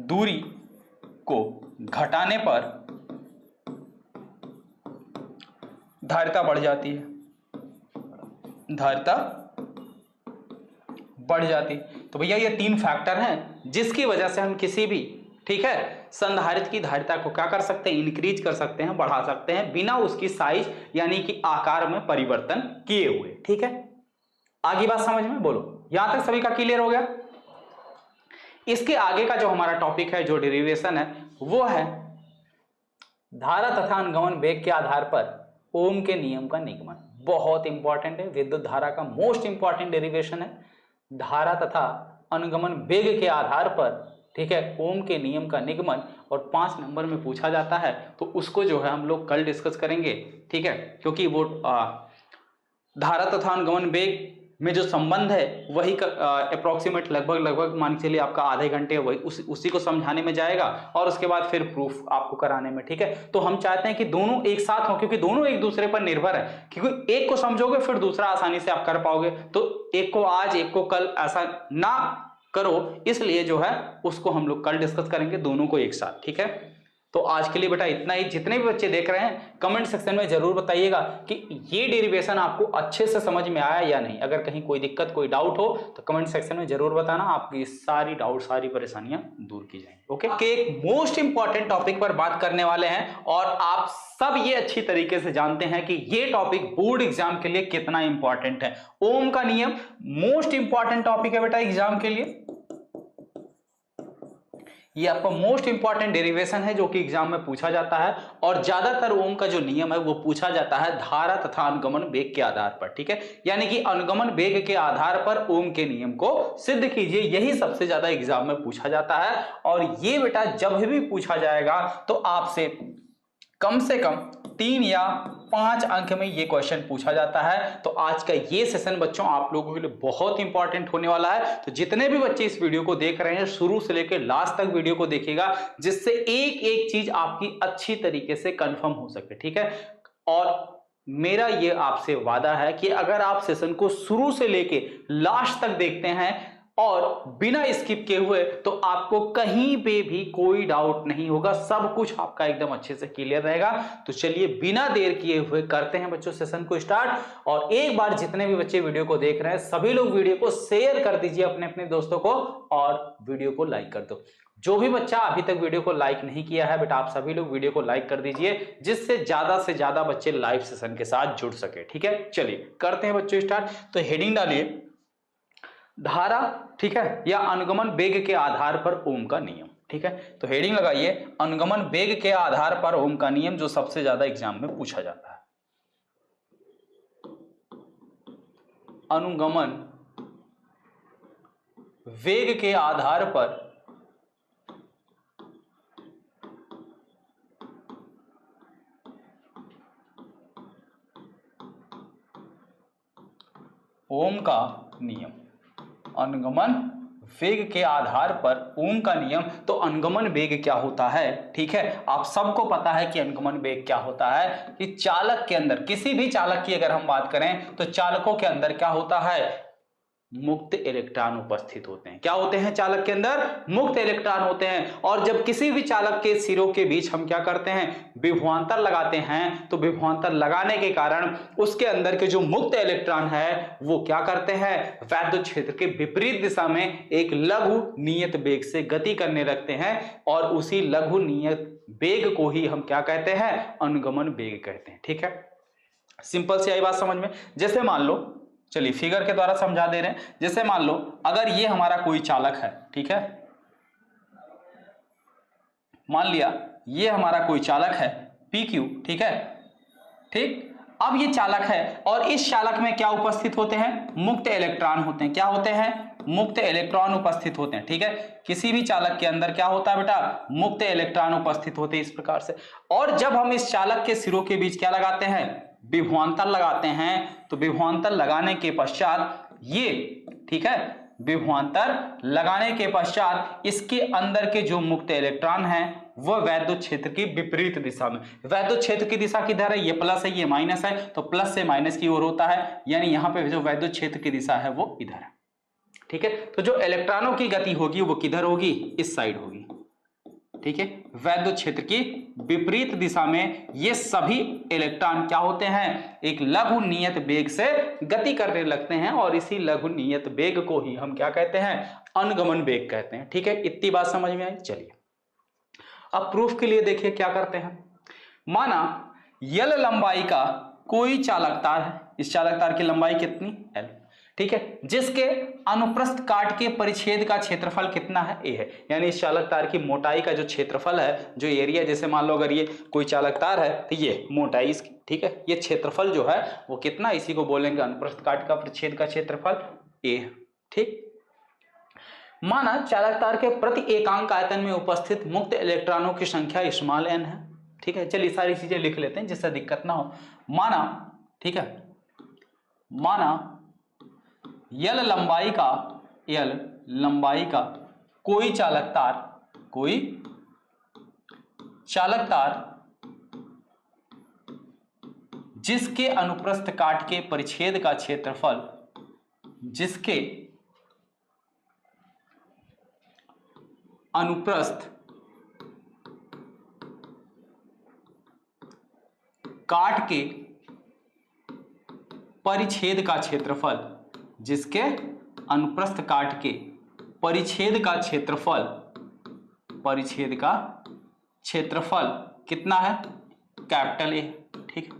दूरी को घटाने पर धारिता बढ़ जाती है, धारिता बढ़ जाती। तो भैया ये 3 फैक्टर हैं जिसकी वजह से हम किसी भी, ठीक है, संधारित्र की धारिता को क्या कर सकते हैं, इंक्रीज कर सकते हैं, बढ़ा सकते हैं बिना उसकी साइज यानी कि आकार में परिवर्तन किए हुए, ठीक है। आगे बात समझ में, बोलो यहां तक सभी का क्लियर हो गया। इसके आगे का जो हमारा टॉपिक है, जो डेरिवेशन है, वो है धारा तथा अनुगमन वेग के आधार पर ओम के नियम का निगमन। बहुत इंपॉर्टेंट है, विद्युत धारा का मोस्ट इंपॉर्टेंट डेरिवेशन है, धारा तथा अनुगमन वेग के आधार पर, ठीक है, ओम के नियम का निगमन। और 5 नंबर में पूछा जाता है तो उसको जो है हम लोग कल डिस्कस करेंगे, ठीक है, क्योंकि वो धारा तथा अनुगमन वेग में जो संबंध है वही अप्रोक्सीमेट लगभग मान के चलिए आपका आधे घंटे वही उसी को समझाने में जाएगा और उसके बाद फिर प्रूफ आपको कराने में, ठीक है। तो हम चाहते हैं कि दोनों एक साथ हो क्योंकि दोनों एक दूसरे पर निर्भर है, क्योंकि एक को समझोगे फिर दूसरा आसानी से आप कर पाओगे। तो एक को आज एक को कल ऐसा ना करो, इसलिए जो है उसको हम लोग कल डिस्कस करेंगे दोनों को एक साथ, ठीक है। तो आज के लिए बेटा इतना ही। जितने भी बच्चे देख रहे हैं कमेंट सेक्शन में जरूर बताइएगा कि ये डेरिवेशन आपको अच्छे से समझ में आया या नहीं। अगर कहीं कोई दिक्कत कोई डाउट हो तो कमेंट सेक्शन में जरूर बताना, आपकी सारी डाउट सारी परेशानियां दूर की जाएंगी। ओके, एक मोस्ट इंपॉर्टेंट टॉपिक पर बात करने वाले हैं और आप सब ये अच्छी तरीके से जानते हैं कि ये टॉपिक बोर्ड एग्जाम के लिए कितना इंपॉर्टेंट है। ओम का नियम मोस्ट इंपॉर्टेंट टॉपिक है बेटा एग्जाम के लिए। ये आपका मोस्ट इंपॉर्टेंट डेरिवेशन है जो कि एग्जाम में पूछा जाता है और ज्यादातर ओम का जो नियम है वो पूछा जाता है धारा तथा अनुगमन वेग के आधार पर। ठीक है, यानी कि अनुगमन वेग के आधार पर ओम के नियम को सिद्ध कीजिए, यही सबसे ज्यादा एग्जाम में पूछा जाता है। और ये बेटा जब भी पूछा जाएगा तो आपसे कम से कम 3 या 5 अंक में ये क्वेश्चन पूछा जाता है। तो आज का ये सेशन बच्चों आप लोगों के लिए बहुत इंपॉर्टेंट होने वाला है। तो जितने भी बच्चे इस वीडियो को देख रहे हैं शुरू से लेकर लास्ट तक वीडियो को देखिएगा, जिससे एक एक चीज आपकी अच्छी तरीके से कंफर्म हो सके। ठीक है, और मेरा ये आपसे वादा है कि अगर आप सेशन को शुरू से लेके लास्ट तक देखते हैं और बिना स्किप किए हुए तो आपको कहीं पे भी कोई डाउट नहीं होगा, सब कुछ आपका एकदम अच्छे से क्लियर रहेगा। तो चलिए बिना देर किए हुए करते हैं बच्चों सेशन को स्टार्ट। और एक बार जितने भी बच्चे वीडियो को देख रहे हैं सभी लोग वीडियो को शेयर कर दीजिए अपने अपने दोस्तों को और वीडियो को लाइक कर दो। जो भी बच्चा अभी तक वीडियो को लाइक नहीं किया है बेटा आप सभी लोग वीडियो को लाइक कर दीजिए, जिससे ज्यादा से ज्यादा बच्चे लाइव सेशन के साथ जुड़ सके। ठीक है, चलिए करते हैं बच्चों स्टार्ट। तो हेडिंग डालिए धारा, ठीक है, या अनुगमन वेग के आधार पर ओम का नियम। ठीक है, तो हेडिंग लगाइए अनुगमन वेग के आधार पर ओम का नियम, जो सबसे ज्यादा एग्जाम में पूछा जाता है। अनुगमन वेग के आधार पर ओम का नियम। अनुगमन वेग के आधार पर ओम का नियम। तो अनुगमन वेग क्या होता है? ठीक है, आप सबको पता है कि अनुगमन वेग क्या होता है कि चालक के अंदर, किसी भी चालक की अगर हम बात करें तो चालकों के अंदर क्या होता है? मुक्त इलेक्ट्रॉन उपस्थित होते हैं। क्या होते हैं? चालक के अंदर मुक्त इलेक्ट्रॉन होते हैं। और जब किसी भी चालक के सिरों के बीच हम क्या करते हैं? विभवांतर लगाते हैं। तो विभवांतर लगाने के कारण उसके अंदर के जो मुक्त इलेक्ट्रॉन है वो क्या करते हैं? वैद्युत क्षेत्र के विपरीत दिशा में एक लघु नियत वेग से गति करने लगते हैं और उसी लघु नियत वेग को ही हम क्या कहते हैं? अनुगमन वेग कहते हैं। ठीक है, सिंपल सी आई बात समझ में। जैसे मान लो, चलिए फिगर के द्वारा समझा दे रहे हैं। जैसे मान लो अगर ये हमारा कोई चालक है, ठीक है, मान लिया ये हमारा कोई चालक है PQ, ठीक है, ठीक। अब ये चालक है और इस चालक में क्या उपस्थित होते हैं? मुक्त इलेक्ट्रॉन होते हैं। क्या होते हैं? मुक्त इलेक्ट्रॉन उपस्थित होते हैं। ठीक है, किसी भी चालक के अंदर क्या होता है बेटा? मुक्त इलेक्ट्रॉन उपस्थित होते हैं इस प्रकार से। और जब हम इस चालक के सिरों के बीच क्या लगाते हैं? विभवांतर लगाते हैं। तो विभवांतर लगाने के पश्चात ये, ठीक है, विभवांतर लगाने के पश्चात इसके अंदर के जो मुक्त इलेक्ट्रॉन हैं वह वैद्युत क्षेत्र की विपरीत दिशा में, वैद्युत क्षेत्र की दिशा किधर है? ये प्लस है ये माइनस है, तो प्लस से माइनस की ओर होता है, यानी यहां पे जो वैद्युत क्षेत्र की दिशा है वो इधर है। ठीक है, तो जो इलेक्ट्रॉनों की गति होगी वो किधर होगी? इस साइड होगी। ठीक है, वैद्युत क्षेत्र की विपरीत दिशा में ये सभी इलेक्ट्रॉन क्या होते हैं? एक लघु नियत वेग से गति करने लगते हैं और इसी लघु नियत वेग को ही हम क्या कहते हैं? अनुगमन वेग कहते हैं। ठीक है, इतनी बात समझ में आई। चलिए अब प्रूफ के लिए देखिए क्या करते हैं। माना यल लंबाई का कोई चालक तार है। इस चालक तार की लंबाई कितनी? L, ठीक है, जिसके अनुप्रस्थ काट के परिच्छेद का क्षेत्रफल कितना है? A है। यानी इस चालक तार की मोटाई का जो क्षेत्रफल है, जो एरिया, जैसे मान लो अगर ये कोई चालक तार है तो ये मोटाई इसकी, ठीक है, ये क्षेत्रफल जो है वो कितना? इसी को बोलेंगे अनुप्रस्थ काट का परिच्छेद का क्षेत्रफल A। ठीक, माना चालक तार के प्रति एकांक आयतन में उपस्थित मुक्त इलेक्ट्रॉनों की संख्या स्मॉल n है। ठीक है, चलिए सारी चीजें लिख लेते हैं जिससे दिक्कत ना हो। माना, ठीक है, माना यल लंबाई का कोई चालक तार जिसके अनुप्रस्थ काट के परिच्छेद का क्षेत्रफल, जिसके अनुप्रस्थ काट के परिच्छेद का क्षेत्रफल, जिसके अनुप्रस्थ काट के परिच्छेद का क्षेत्रफल, परिच्छेद का क्षेत्रफल कितना है, कैपिटल ए, ठीक है।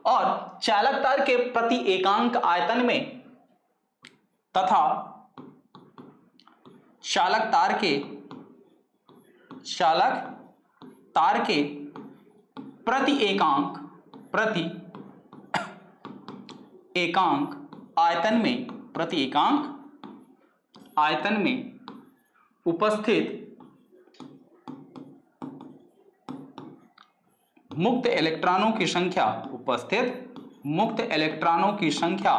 और चालक तार के प्रति एकांक आयतन में तथा चालक तार के प्रति एकांक आयतन में उपस्थित मुक्त इलेक्ट्रॉनों की संख्या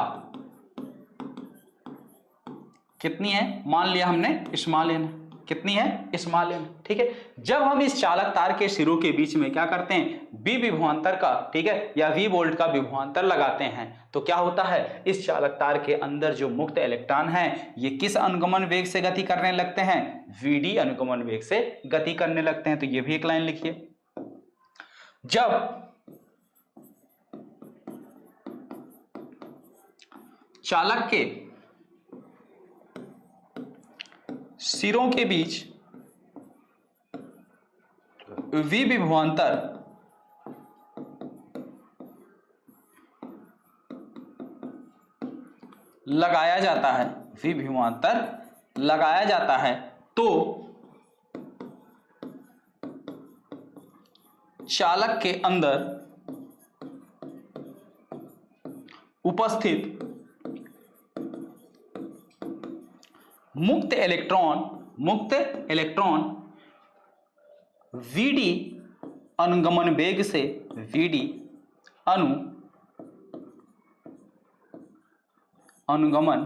कितनी है, मान लिया हमने स्मॉल एन, कितनी है, स्मॉल एन, ठीक है। जब हम इस चालक तार के सिरों के बीच में क्या करते हैं, बी विभवांतर का, ठीक है, या वी वोल्ट का विभवांतर लगाते हैं, तो क्या होता है, इस चालक तार के अंदर जो मुक्त इलेक्ट्रॉन है ये किस अनुगमन वेग से गति करने लगते हैं, वीडी अनुगमन वेग से गति करने लगते हैं। तो ये भी एक लाइन लिखिए, जब चालक के सिरों के बीच वी विभवांतर लगाया जाता है, तो चालक के अंदर उपस्थित मुक्त इलेक्ट्रॉन वीडी अनुगमन वेग से अनुगमन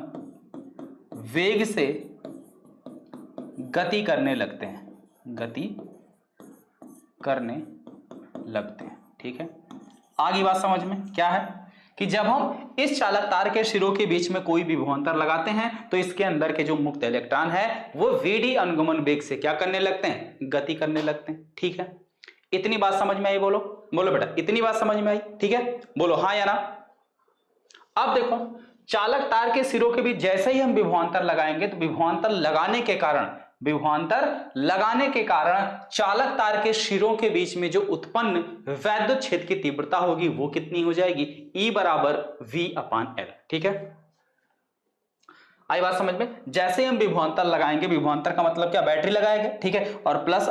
वेग से गति करने लगते हैं, ठीक है। आगे बात समझ में क्या है कि जब हम इस चालक तार के सिरों के बीच में कोई विभवांतर लगाते हैं तो इसके अंदर के जो मुक्त इलेक्ट्रॉन है वो वीडी अनुगमन वेग से क्या करने लगते हैं, गति करने लगते हैं, ठीक है। इतनी बात समझ में आई, बोलो बेटा, इतनी बात समझ में आई, ठीक है, बोलो हाँ या ना। अब देखो, चालक तार के सिरों के बीच जैसे ही हम विभवांतर लगाएंगे तो विभवांतर लगाने के कारण चालक तार के सिरों के बीच में जो उत्पन्न वैद्युत क्षेत्र की तीव्रता होगी वो कितनी हो जाएगी, E बराबर V/L, ठीक है। आई बात समझ में। जैसे हम विभवांतर लगाएंगे, विभवांतर का मतलब क्या, बैटरी लगाएंगे, ठीक है, और प्लस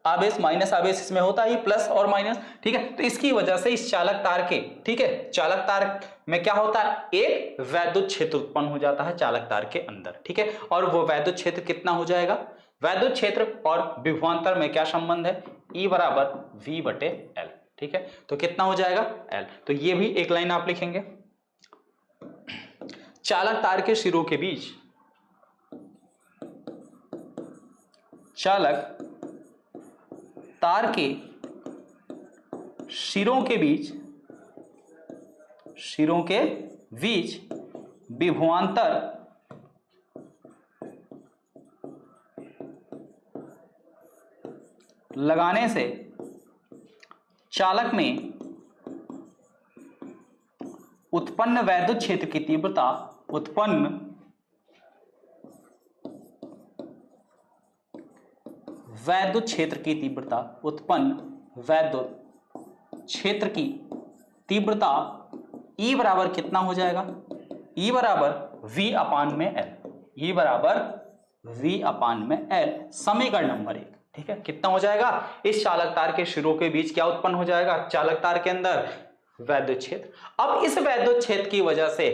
आवेश माइनस आवेश इसमें होता है प्लस और माइनस, ठीक है। तो इसकी वजह से इस चालक तार के, ठीक है, चालक तार में क्या होता है, एक वैद्युत क्षेत्र उत्पन्न हो जाता है चालक तार के अंदर, ठीक है। और वो वैद्युत क्षेत्र कितना हो जाएगा, वैद्युत क्षेत्र और विभवांतर में क्या संबंध है, E बराबर V/L, ठीक है। तो कितना हो जाएगा, L। तो ये भी एक लाइन आप लिखेंगे, चालक तार के सिरों के बीच, चालक तार के सिरों के बीच विभवांतर लगाने से चालक में उत्पन्न वैद्युत क्षेत्र की तीव्रता, वैद्युत क्षेत्र की तीव्रता E बराबर कितना हो जाएगा, E बराबर V/L, समीकरण नंबर 1, ठीक है। कितना हो जाएगा, इस चालक तार के सिरों के बीच क्या उत्पन्न हो जाएगा, चालक तार के अंदर वैद्युत क्षेत्र। अब इस वैद्युत क्षेत्र की वजह से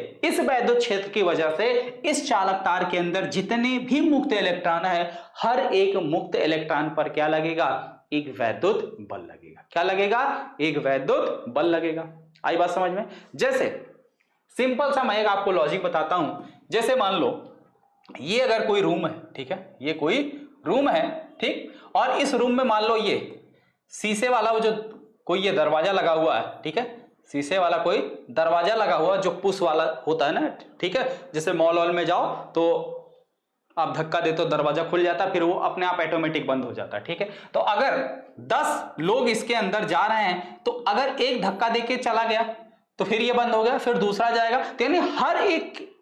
इस चालक तार के अंदर जितने भी मुक्त इलेक्ट्रॉन है, हर एक मुक्त इलेक्ट्रॉन पर क्या लगेगा, एक वैद्युत बल लगेगा। क्या लगेगा, एक वैद्युत बल लगेगा। आई बात समझ में। जैसे सिंपल सा मैं एक आपको लॉजिक बताता हूं। जैसे मान लो ये अगर कोई रूम है, ठीक है, ये कोई रूम है, ठीक, और इस रूम में मान लो ये शीशे वाला वो जो कोई ये दरवाजा लगा हुआ है, ठीक है, शीशे वाला कोई दरवाजा लगा हुआ जो पुश वाला होता है ना, ठीक है। जैसे मॉल वॉल में जाओ तो आप धक्का देते हो दरवाजा खुल जाता है, फिर वो अपने आप ऑटोमेटिक बंद हो जाता है। ठीक है, तो अगर 10 लोग इसके अंदर जा रहे हैं तो अगर एक धक्का देके चला गया तो फिर ये बंद हो गया, फिर दूसरा जाएगा, तो यानी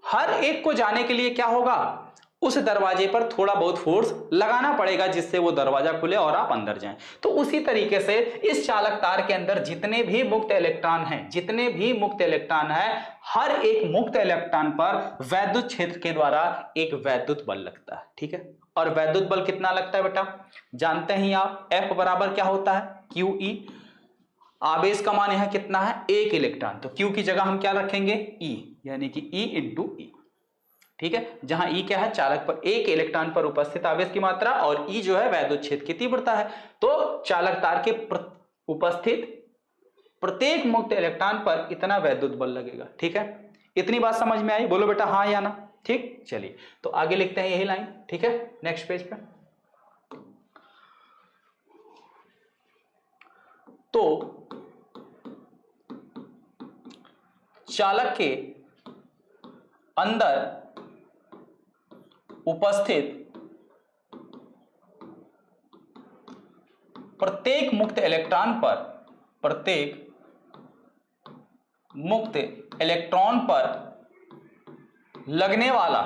हर एक को जाने के लिए क्या होगा, उस दरवाजे पर थोड़ा बहुत फोर्स लगाना पड़ेगा जिससे वो दरवाजा खुले और आप अंदर जाएं। तो उसी तरीके से इस चालक तार के अंदर जितने भी मुक्त इलेक्ट्रॉन हैं, हर एक मुक्त इलेक्ट्रॉन पर वैद्युत क्षेत्र के द्वारा एक वैद्युत बल लगता है। ठीक है, और वैद्युत बल कितना लगता है बेटा, जानते ही आप, F बराबर क्या होता है, QE। आवेश का मान यहां कितना है, 1 इलेक्ट्रॉन, तो Q की जगह हम क्या रखेंगे, E, यानी कि E इंटू E। ठीक है, जहां E क्या है, चालक पर 1 इलेक्ट्रॉन पर उपस्थित आवेश की मात्रा, और E जो है वैद्युत क्षेत्र की तीव्रता है। तो चालक तार के उपस्थित प्रत्येक मुक्त इलेक्ट्रॉन पर इतना वैद्युत बल लगेगा। ठीक है, इतनी बात समझ में आई, बोलो बेटा हाँ या ना। ठीक, चलिए तो आगे लिखते हैं यही लाइन। ठीक है, नेक्स्ट पेज पे। तो चालक के अंदर उपस्थित प्रत्येक मुक्त इलेक्ट्रॉन पर लगने वाला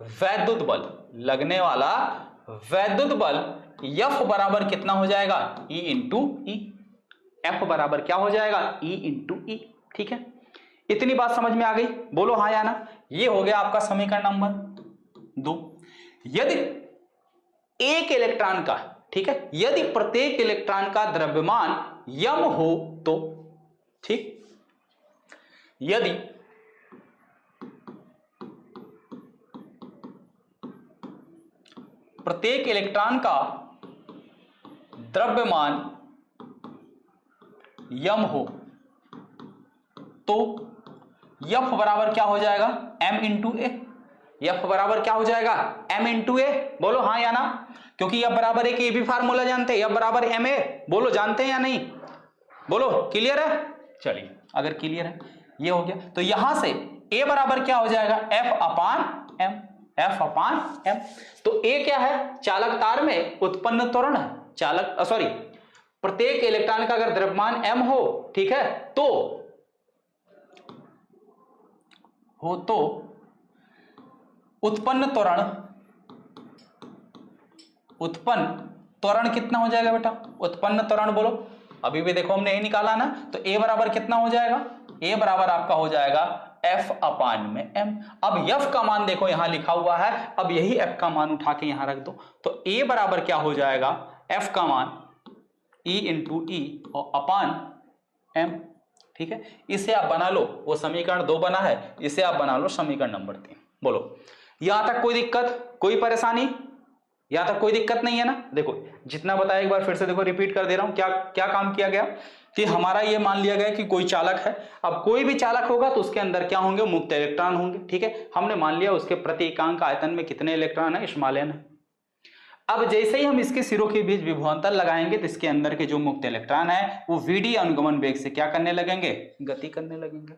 वैद्युत बल F बराबर कितना हो जाएगा, E इंटू E। F बराबर क्या हो जाएगा, E इंटू E। ठीक है, इतनी बात समझ में आ गई, बोलो हाँ या ना। ये हो गया आपका समीकरण नंबर 2। यदि एक इलेक्ट्रॉन का, ठीक है, यदि प्रत्येक इलेक्ट्रॉन का द्रव्यमान m हो तो, ठीक, यदि प्रत्येक इलेक्ट्रॉन का द्रव्यमान m हो तो F बराबर क्या हो जाएगा, m इंटू ए। F बराबर क्या हो जाएगा, m इंटू ए। बोलो हाँ या ना, क्योंकि F बराबर है कि ये भी फार्मूला जानते हैं, F बराबर m a। बोलो जानते हैं या नहीं, बोलो क्लियर है। चलिए अगर क्लियर है, ये हो गया, तो यहां से A बराबर क्या हो जाएगा, F अपान m। तो A क्या है, चालक तार में उत्पन्न त्वरण है। प्रत्येक इलेक्ट्रॉन का अगर द्रव्यमान m हो, ठीक है, तो उत्पन्न त्वरण कितना हो जाएगा बेटा, उत्पन्न त्वरण बोलो, अभी भी देखो हमने ये निकाला ना, तो A बराबर कितना हो जाएगा, A बराबर आपका हो जाएगा F अपान में m। अब F का मान देखो यहां लिखा हुआ है, अब यही F का मान उठा के यहां रख दो, तो A बराबर क्या हो जाएगा, F का मान E इंटू E और अपान m। ठीक है, इसे आप बना लो, वो समीकरण 2 बना है, इसे आप बना लो समीकरण नंबर 3। बोलो यहां तक कोई दिक्कत, कोई परेशानी, यहां तक कोई दिक्कत नहीं है ना। देखो जितना बताया एक बार फिर से देखो, रिपीट कर दे रहा हूं, क्या क्या काम किया गया कि हमारा ये मान लिया गया कि कोई चालक है। अब कोई भी चालक होगा तो उसके अंदर क्या होंगे, मुक्त इलेक्ट्रॉन होंगे। ठीक है, हमने मान लिया उसके प्रति एकांक आयतन में कितने इलेक्ट्रॉन है, स्मॉल n है। अब जैसे ही हम इसके सिरों के बीच विभवांतर लगाएंगे तो इसके अंदर के जो मुक्त इलेक्ट्रॉन है वो VD अनुगमन वेग से क्या करने लगेंगे, गति करने लगेंगे।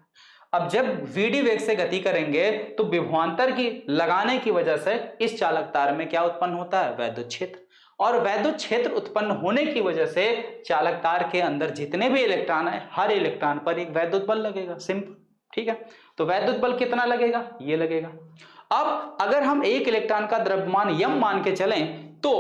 अब जब VD वेग से गति करेंगे तो विभवांतर की लगाने की वजह से इस चालक तार में क्या उत्पन्न होता है, वैद्युत क्षेत्र। और वैद्युत क्षेत्र उत्पन्न होने की वजह से चालक तार के अंदर जितने भी इलेक्ट्रॉन है, हर इलेक्ट्रॉन पर एक वैद्युत बल लगेगा, सिंपल। ठीक है, तो वैद्युत बल कितना लगेगा, ये लगेगा। अब अगर हम एक इलेक्ट्रॉन का द्रव्यमान m मान के चलें तो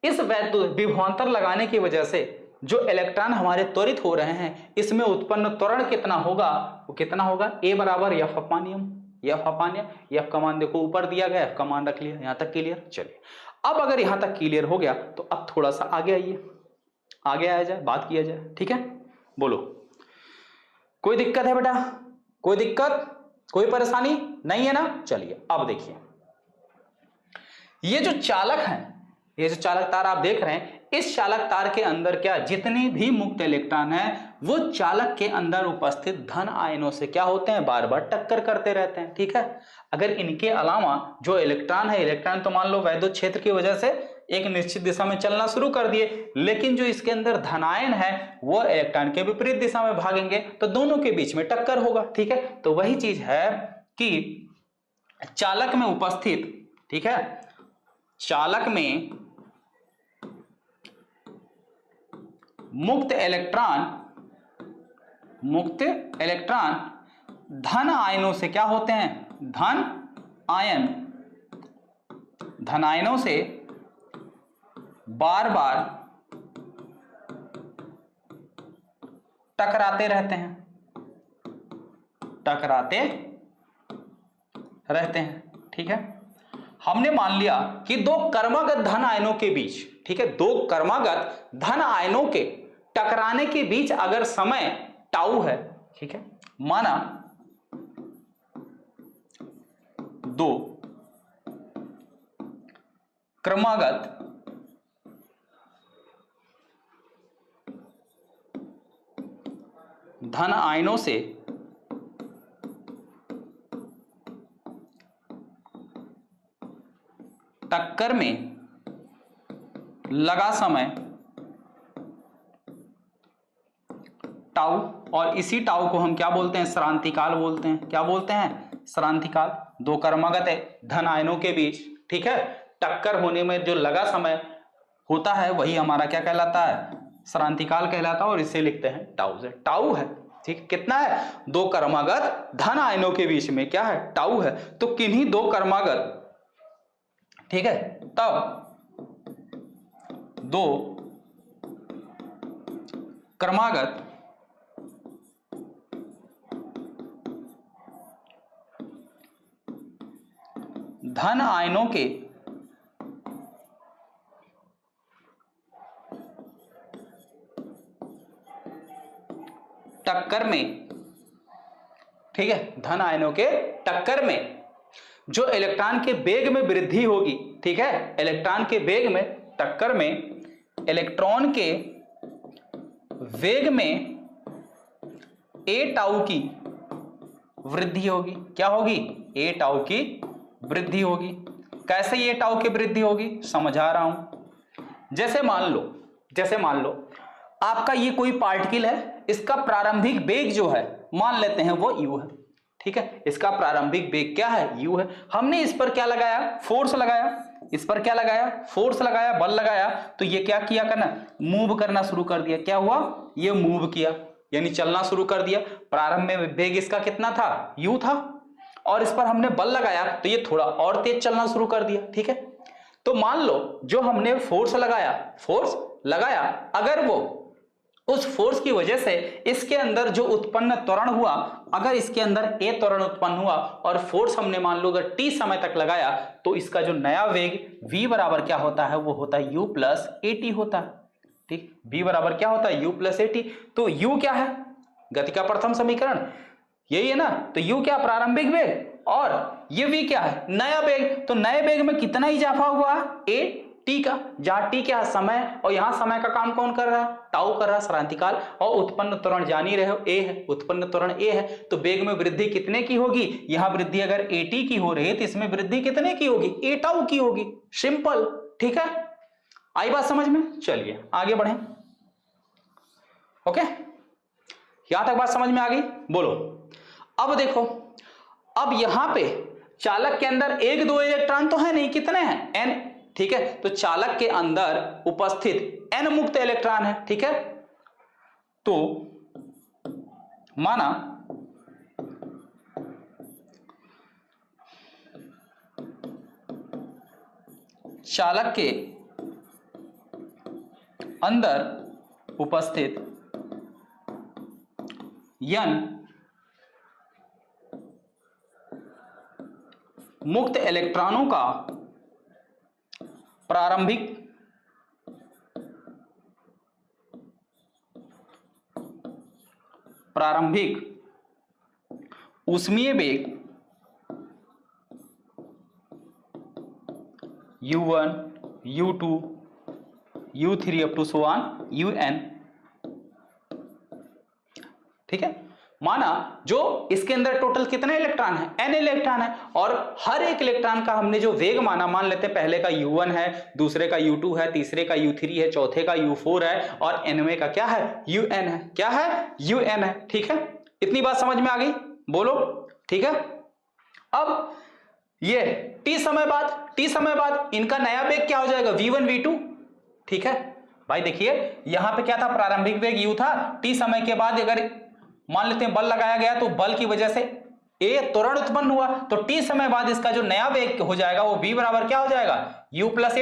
इस वैद्युत विभवांतर लगाने की वजह से जो इलेक्ट्रॉन हमारे त्वरित हो रहे हैं, इसमें उत्पन्न त्वरण कितना होगा, वो कितना होगा, A बराबर F अपान m। F का मान देखो ऊपर दिया गया, F का मान रख लिया, यहां तक क्लियर। चलिए अब अगर यहां तक क्लियर हो गया तो अब थोड़ा सा आगे आइए, आगे आया जाए, बात किया जाए। ठीक है, बोलो कोई दिक्कत है बेटा, कोई दिक्कत, कोई परेशानी नहीं है ना। चलिए अब देखिए, ये जो चालक है, ये जो चालक तार आप देख रहे हैं, इस चालक तार के अंदर क्या जितने भी मुक्त इलेक्ट्रॉन है वो चालक के अंदर उपस्थित धन आयनों से क्या होते हैं, बार बार टक्कर करते रहते हैं। ठीक है, अगर इनके अलावा जो इलेक्ट्रॉन है, इलेक्ट्रॉन तो मान लो वैद्युत क्षेत्र की वजह से एक निश्चित दिशा में चलना शुरू कर दिए, लेकिन जो इसके अंदर धनायन है वो इलेक्ट्रॉन के विपरीत दिशा में भागेंगे, तो दोनों के बीच में टक्कर होगा। ठीक है, तो वही चीज है कि चालक में उपस्थित, ठीक है, चालक में मुक्त इलेक्ट्रॉन धन आयनों से क्या होते हैं, धन आयनों से बार बार टकराते रहते हैं, ठीक है। हमने मान लिया कि दो कर्मागत धन आयनों के बीच, ठीक है, दो कर्मागत धन आयनों के टकराने के बीच अगर समय टाउ है, ठीक है, माना दो क्रमागत धन आयनों से टक्कर में लगा समय टाउ, और इसी टाउ को हम क्या बोलते हैं, श्रांतिकाल बोलते हैं। क्या बोलते हैं, श्रांतिकाल। दो कर्मागत धन आयनों के बीच, ठीक है, टक्कर होने में जो लगा समय होता है वही हमारा क्या कहलाता है, श्रांतिकाल कहलाता है, और इसे लिखते हैं टाउ से। टाउ है, ठीक, कितना है, दो कर्मागत धन आयनों के बीच में क्या है, टाउ है। तो किन्हीं दो कर्मागत, ठीक है, तब दो क्रमागत धन आयनों के टक्कर में, ठीक है, धन आयनों के टक्कर में जो इलेक्ट्रॉन के वेग में वृद्धि होगी, ठीक है, इलेक्ट्रॉन के वेग में, टक्कर में इलेक्ट्रॉन के वेग में ए टाउ की वृद्धि होगी। क्या होगी, ए टाउ की वृद्धि होगी। कैसे ये टाउ की वृद्धि होगी, समझा रहा हूं। जैसे मान लो आपका ये कोई पार्टिकल है, इसका प्रारंभिक वेग जो है मान लेते हैं वो u है, ठीक है, इसका प्रारंभिक वेग क्या है, u है। हमने इस पर क्या लगाया, फोर्स लगाया, इस पर क्या लगाया, फोर्स लगाया, बल लगाया, तो ये क्या किया करना, मूव करना शुरू कर दिया। क्या हुआ, ये मूव किया, यानी चलना शुरू कर दिया। प्रारंभ में वेग इसका कितना था, u था, और इस पर हमने बल लगाया तो ये थोड़ा और तेज चलना शुरू कर दिया, ठीक है। तो मान लो जो हमने फोर्स लगाया, अगर वो उस फोर्स की वजह से इसके अंदर जो उत्पन्न त्वरण हुआ, अगर इसके अंदर ए त्वरण उत्पन्न हुआ और फोर्स हमने मान लो अगर टी समय तक लगाया, तो इसका जो नया वेग v बराबर क्या होता है, वो होता है u प्लस ए टी होता है, ठीक। v बराबर क्या होता है, u प्लस ए टी। तो u क्या है, गति का प्रथम समीकरण यही है ना, तो u क्या, प्रारंभिक वेग, और ये v क्या है, नया वेग। तो नए वेग में कितना इजाफा हुआ, a टी का, जहां टी क्या है, समय, और यहां समय का काम कौन कर रहा है, टाउ कर रहा है, श्रांतिकाल। और उत्पन्न त्वरण जान ही रहे हो ए है, उत्पन्न त्वरण ए है, तो वेग में वृद्धि कितने की होगी, यहां वृद्धि अगर ए टी की हो रही है तो इसमें वृद्धि कितने की होगी, ए टाउ की होगी, सिंपल, ठीक है। आई बात समझ में, चलिए आगे बढ़े। ओके, यहां तक बात समझ में आ गई, बोलो। अब देखो, अब यहां पे चालक के अंदर एक दो इलेक्ट्रॉन तो है नहीं, कितने हैं, n, ठीक है। तो चालक के अंदर उपस्थित n मुक्त इलेक्ट्रॉन है, ठीक है। तो माना चालक के अंदर उपस्थित n मुक्त इलेक्ट्रॉनों का प्रारंभिक ऊष्मीय वेग u1, u2, u3 up to so on un, ठीक है। माना जो इसके अंदर टोटल कितने इलेक्ट्रॉन है, n इलेक्ट्रॉन है, और हर एक इलेक्ट्रॉन का हमने जो वेग माना, मान लेते हैं पहले का u1 है, दूसरे का u2 है, तीसरे का u3 है, चौथे का u4 है, और nवें का क्या है, un है। क्या है, un है, ठीक है। इतनी बात समझ में आ गई, बोलो, ठीक है। अब ये t समय बाद इनका नया वेग क्या हो जाएगा, v1 v2। ठीक है भाई, देखिए यहां पे क्या था, प्रारंभिक वेग u था, t समय के बाद अगर मान लेते हैं बल लगाया गया तो बल की वजह से a त्वरण उत्पन्न हुआ, तो t समय बाद इसका जो नया वेग हो जाएगा वो v बराबर क्या हो जाएगा, u प्लस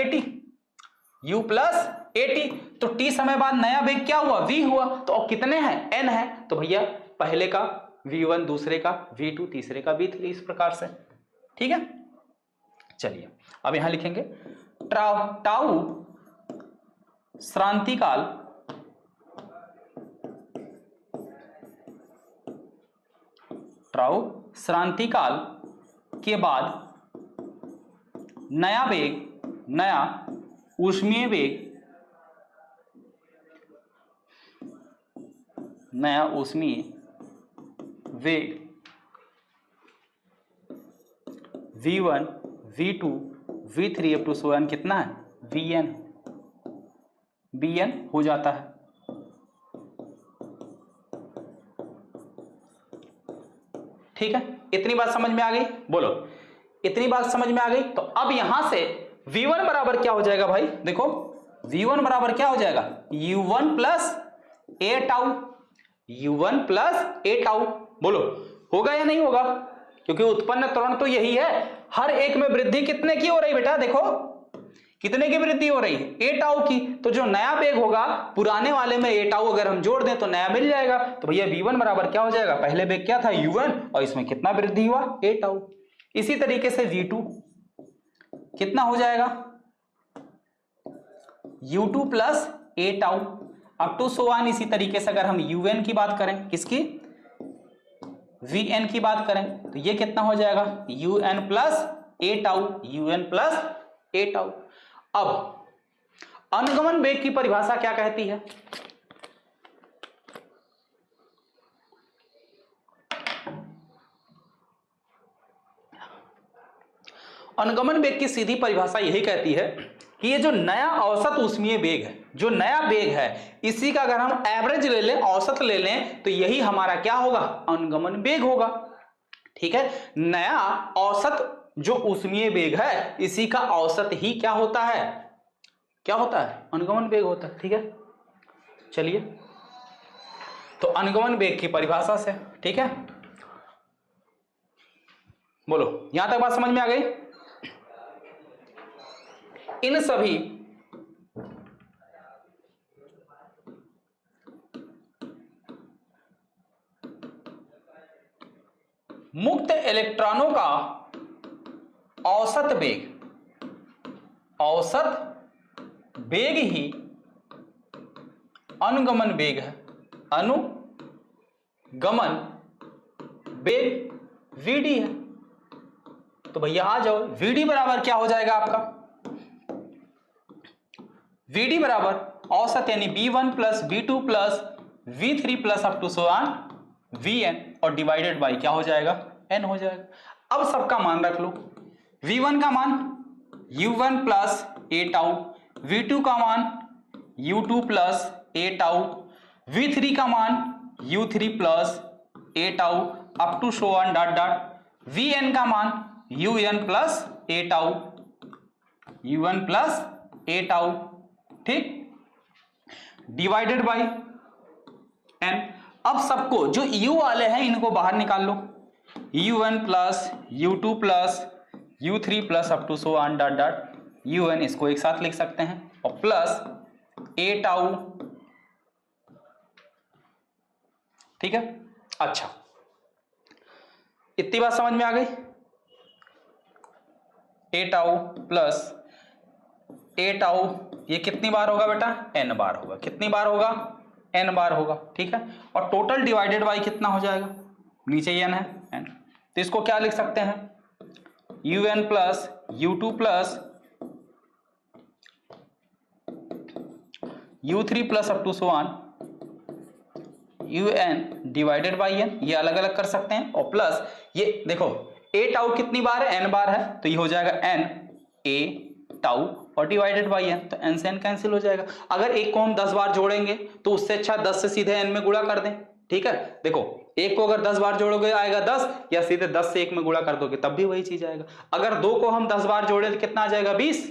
at। तो t समय बाद नया वेग क्या हुआ, v हुआ। तो अब कितने हैं, n है, तो भैया पहले का v1, दूसरे का v2, तीसरे का v3, इस प्रकार से। ठीक है, चलिए अब यहां लिखेंगे टाउ श्रांति काल के बाद नया ऊष्मीय वेग v1 v2 v3 up to so N कितना है, bn हो जाता है। ठीक है, इतनी बात समझ में आ गई, बोलो इतनी बात समझ में आ गई। तो अब यहां से v1 बराबर क्या हो जाएगा भाई, देखो v1 बराबर क्या हो जाएगा, u1 प्लस a टाउ। बोलो होगा या नहीं होगा, क्योंकि उत्पन्न त्वरण तो यही है, हर एक में वृद्धि कितने की हो रही बेटा, देखो कितने की वृद्धि हो रही है, a टाउ की। तो जो नया वेग होगा पुराने वाले में a टाउ अगर हम जोड़ दें तो नया मिल जाएगा। तो भैया v1 बराबर क्या हो जाएगा, पहले वेग क्या था u1 और इसमें कितना वृद्धि हुआ, a टाउ। इसी तरीके से v2 कितना हो जाएगा, u2 plus a tau up to so on. इसी तरीके से अगर हम un की बात करें, किसकी, vn की बात करें, तो ये कितना हो जाएगा, un प्लस a टाउ। अब अनुगमन वेग की परिभाषा क्या कहती है, अनुगमन वेग की सीधी परिभाषा यही कहती है कि ये जो नया औसत ऊष्मीय वेग है, जो नया वेग है, इसी का अगर हम एवरेज ले लें, औसत ले लें, तो यही हमारा क्या होगा, अनुगमन वेग होगा। ठीक है, नया औसत जो ऊष्मीय वेग है, इसी का औसत ही क्या होता है, अनुगमन वेग होता है। ठीक है, चलिए तो अनुगमन वेग की परिभाषा से, ठीक है, बोलो यहां तक बात समझ में आ गई। इन सभी मुक्त इलेक्ट्रॉनों का औसत वेग ही अनुगमन वेग है, अनुगमन वेग Vd है। तो भैया आ जाओ, Vd बराबर क्या हो जाएगा आपका, Vd बराबर औसत यानी v1 plus v2 plus v3 plus up to so on vn और डिवाइडेड बाय क्या हो जाएगा, n हो जाएगा। अब सबका मान रख लो, v1 का मान u1 plus a tau, v2 का मान u2 plus a tau, v3 का मान u3 plus a tau up to so on dot dot, vn का मान un plus a tau, un plus a tau, ठीक, डिवाइडेड बाय n। अब सबको जो u वाले हैं इनको बाहर निकाल लो, un plus u2 plus u3 plus up to so on dot dot, un इसको एक साथ लिख सकते हैं, और प्लस a टाउ। ठीक है, अच्छा इतनी बात समझ में आ गई, a tau plus a tau ये कितनी बार होगा बेटा, n बार होगा। कितनी बार होगा, n बार होगा। ठीक है, और टोटल डिवाइडेड बाय कितना हो जाएगा, नीचे n है n, तो इसको क्या लिख सकते हैं, un plus u2 plus u3 plus up to so on un divided by n, ये अलग अलग कर सकते हैं, और प्लस ये देखो a टाउ कितनी बार है, n बार है, तो ये हो जाएगा n a टाउ और डिवाइडेड बाय n, तो n से n कैंसिल हो जाएगा। अगर एक को हम 10 बार जोड़ेंगे तो उससे अच्छा 10 से सीधे n में गुणा कर दें। ठीक है, देखो 1 को अगर 10 बार जोड़ोगे आएगा 10, या सीधे 10 से 1 में गुणा कर दोगे तब भी वही चीज आएगा। अगर 2 को हम 10 बार जोड़े तो कितना आ जाएगा 20।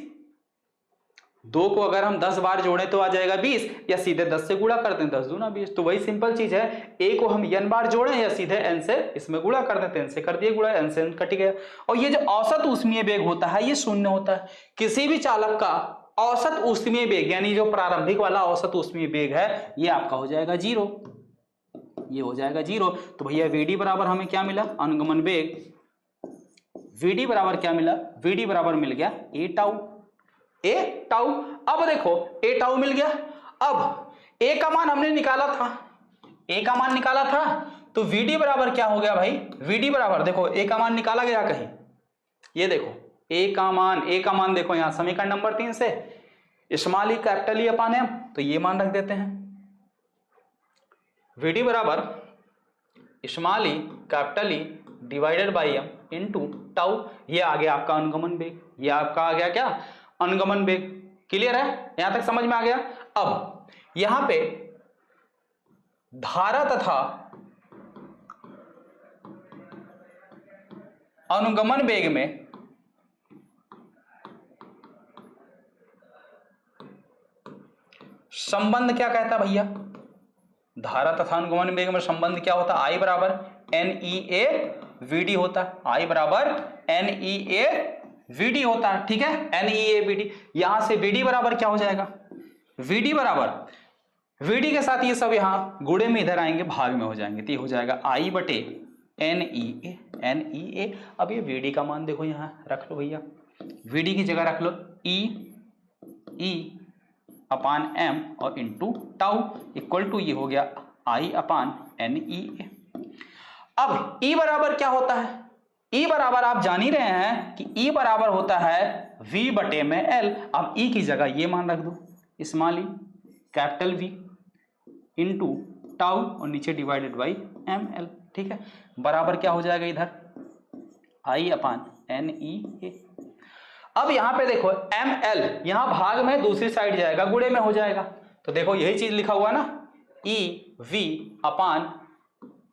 2 को अगर हम 10 बार जोड़े तो आ जाएगा 20, या सीधे 10 से गुणा कर दें 10 दूना 20। तो वही सिंपल चीज है, a को हम n बार जोड़े या सीधे n से इसमें गुणा कर देते हैं, n से कर दिए गुणा, n से n कट गया। और ये जो औसत ऊष्मीय वेग होता है ये शून्य होता है। किसी भी चालक का औसत ऊष्मीय वेग यानी जो प्रारंभिक वाला औसत ऊष्मीय वेग है ये आपका हो जाएगा 0, ये हो जाएगा 0। तो भैया vd बराबर हमें क्या मिला, अनुगमन वेग। vd बराबर क्या मिला, vd बराबर मिल गया a टाउ, a टाउ। अब देखो a टाउ मिल गया। अब a का मान हमने निकाला था, a का मान निकाला था, तो vd बराबर क्या हो गया भाई, vd बराबर देखो a का मान निकाला गया कहीं, ये देखो a का मान देखो यहां समीकरण नंबर 3 से small e capital E upon M, तो ये मान रख देते हैं vd बराबर small e capital E divided by M into tau. ये आ गया आपका अनुगमन वेग, ये आपका आ गया क्या, अनुगमन वेग। क्लियर है, यहां तक समझ में आ गया। अब यहां पे धारा तथा अनुगमन वेग में संबंध क्या कहता है भैया, धारा तथा अनुगमन वेग में संबंध क्या होता है, I बराबर NEA VD होता है, I बराबर NEA VD होता है। ठीक है, NEA VD। यहां से VD बराबर क्या हो जाएगा, VD बराबर VD के साथ ये सब यहां गुणे में इधर आएंगे, भाग में हो जाएंगे, तो ये हो जाएगा I बटे NEA। अब ये VD का मान देखो यहां रख लो भैया, VD की जगह रख लो E अपान m और इंटू टाउ इक्वल टू ये हो गया I अपान NEA। अब E बराबर क्या होता है, E बराबर आप जान ही रहे हैं कि E बराबर होता है V बटे में L। अब E की जगह ये मान रख दो small e capital V into tau और नीचे डिवाइडेड बाई ML। ठीक है, बराबर क्या हो जाएगा इधर I अपान NEA। अब यहां पे देखो ML यहां भाग में दूसरी साइड जाएगा, गुणे में हो जाएगा, तो देखो यही चीज लिखा हुआ ना EV अपान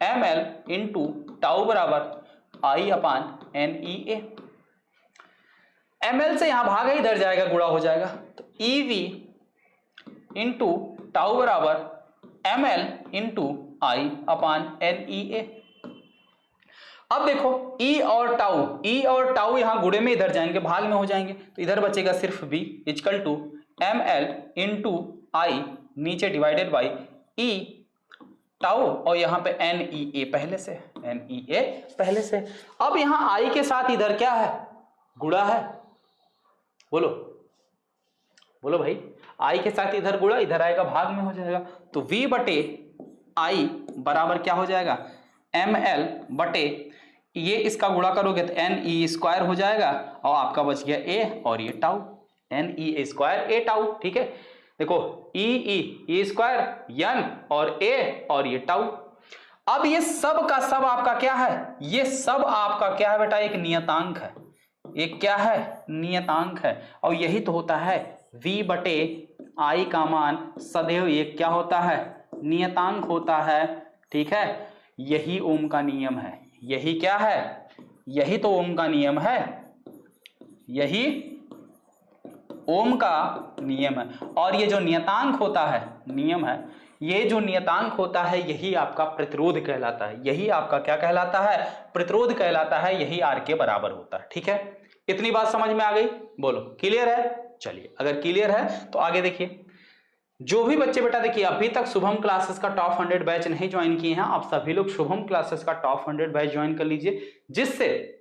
ML इंटू टाउ बराबर I अपान NEA। ML से यहां भाग है इधर जाएगा, गुणा हो जाएगा, तो EV इंटू टाउ बराबर ML into I upon NEA। अब देखो E और टाउ यहां गुणे में इधर जाएंगे, भाग में हो जाएंगे, तो इधर बचेगा सिर्फ B equal to ML into I नीचे डिवाइडेड बाई E टाउ और यहां पे NEA पहले से। अब यहां I के साथ इधर क्या है, गुणा है, बोलो भाई, I के साथ इधर गुणा, इधर आएगा भाग में हो जाएगा, तो V बटे I बराबर क्या हो जाएगा ML बटे ये इसका गुणा करोगे तो NE स्क्वायर हो जाएगा और आपका बच गया A और ये tau, NE square A tau. ठीक है, देखो E स्क्वायर N और A और ये टाउ। अब ये सब का सब आपका क्या है, ये सब आपका क्या है बेटा, एक नियतांक है, एक क्या है, नियतांक है, और यही तो होता है V बटे I का मान सदैव ये क्या होता है, नियतांक होता है। ठीक है, यही ओम का नियम है, यही क्या है, यही तो ओम का नियम है, यही ओम का नियम है। और ये जो नियतांक होता है, नियम है, ये जो नियतांक होता है यही आपका प्रतिरोध कहलाता है, यही आपका क्या कहलाता है, प्रतिरोध कहलाता है, यही R के बराबर होता है। ठीक है, इतनी बात समझ में आ गई, बोलो क्लियर है। चलिए अगर क्लियर है तो आगे देखिए, जो भी बच्चे बेटा देखिए अभी तक शुभम क्लासेस का टॉप 100 बैच नहीं ज्वाइन किए हैं, आप सभी लोग शुभम क्लासेस का टॉप 100 बैच ज्वाइन कर लीजिए, जिससे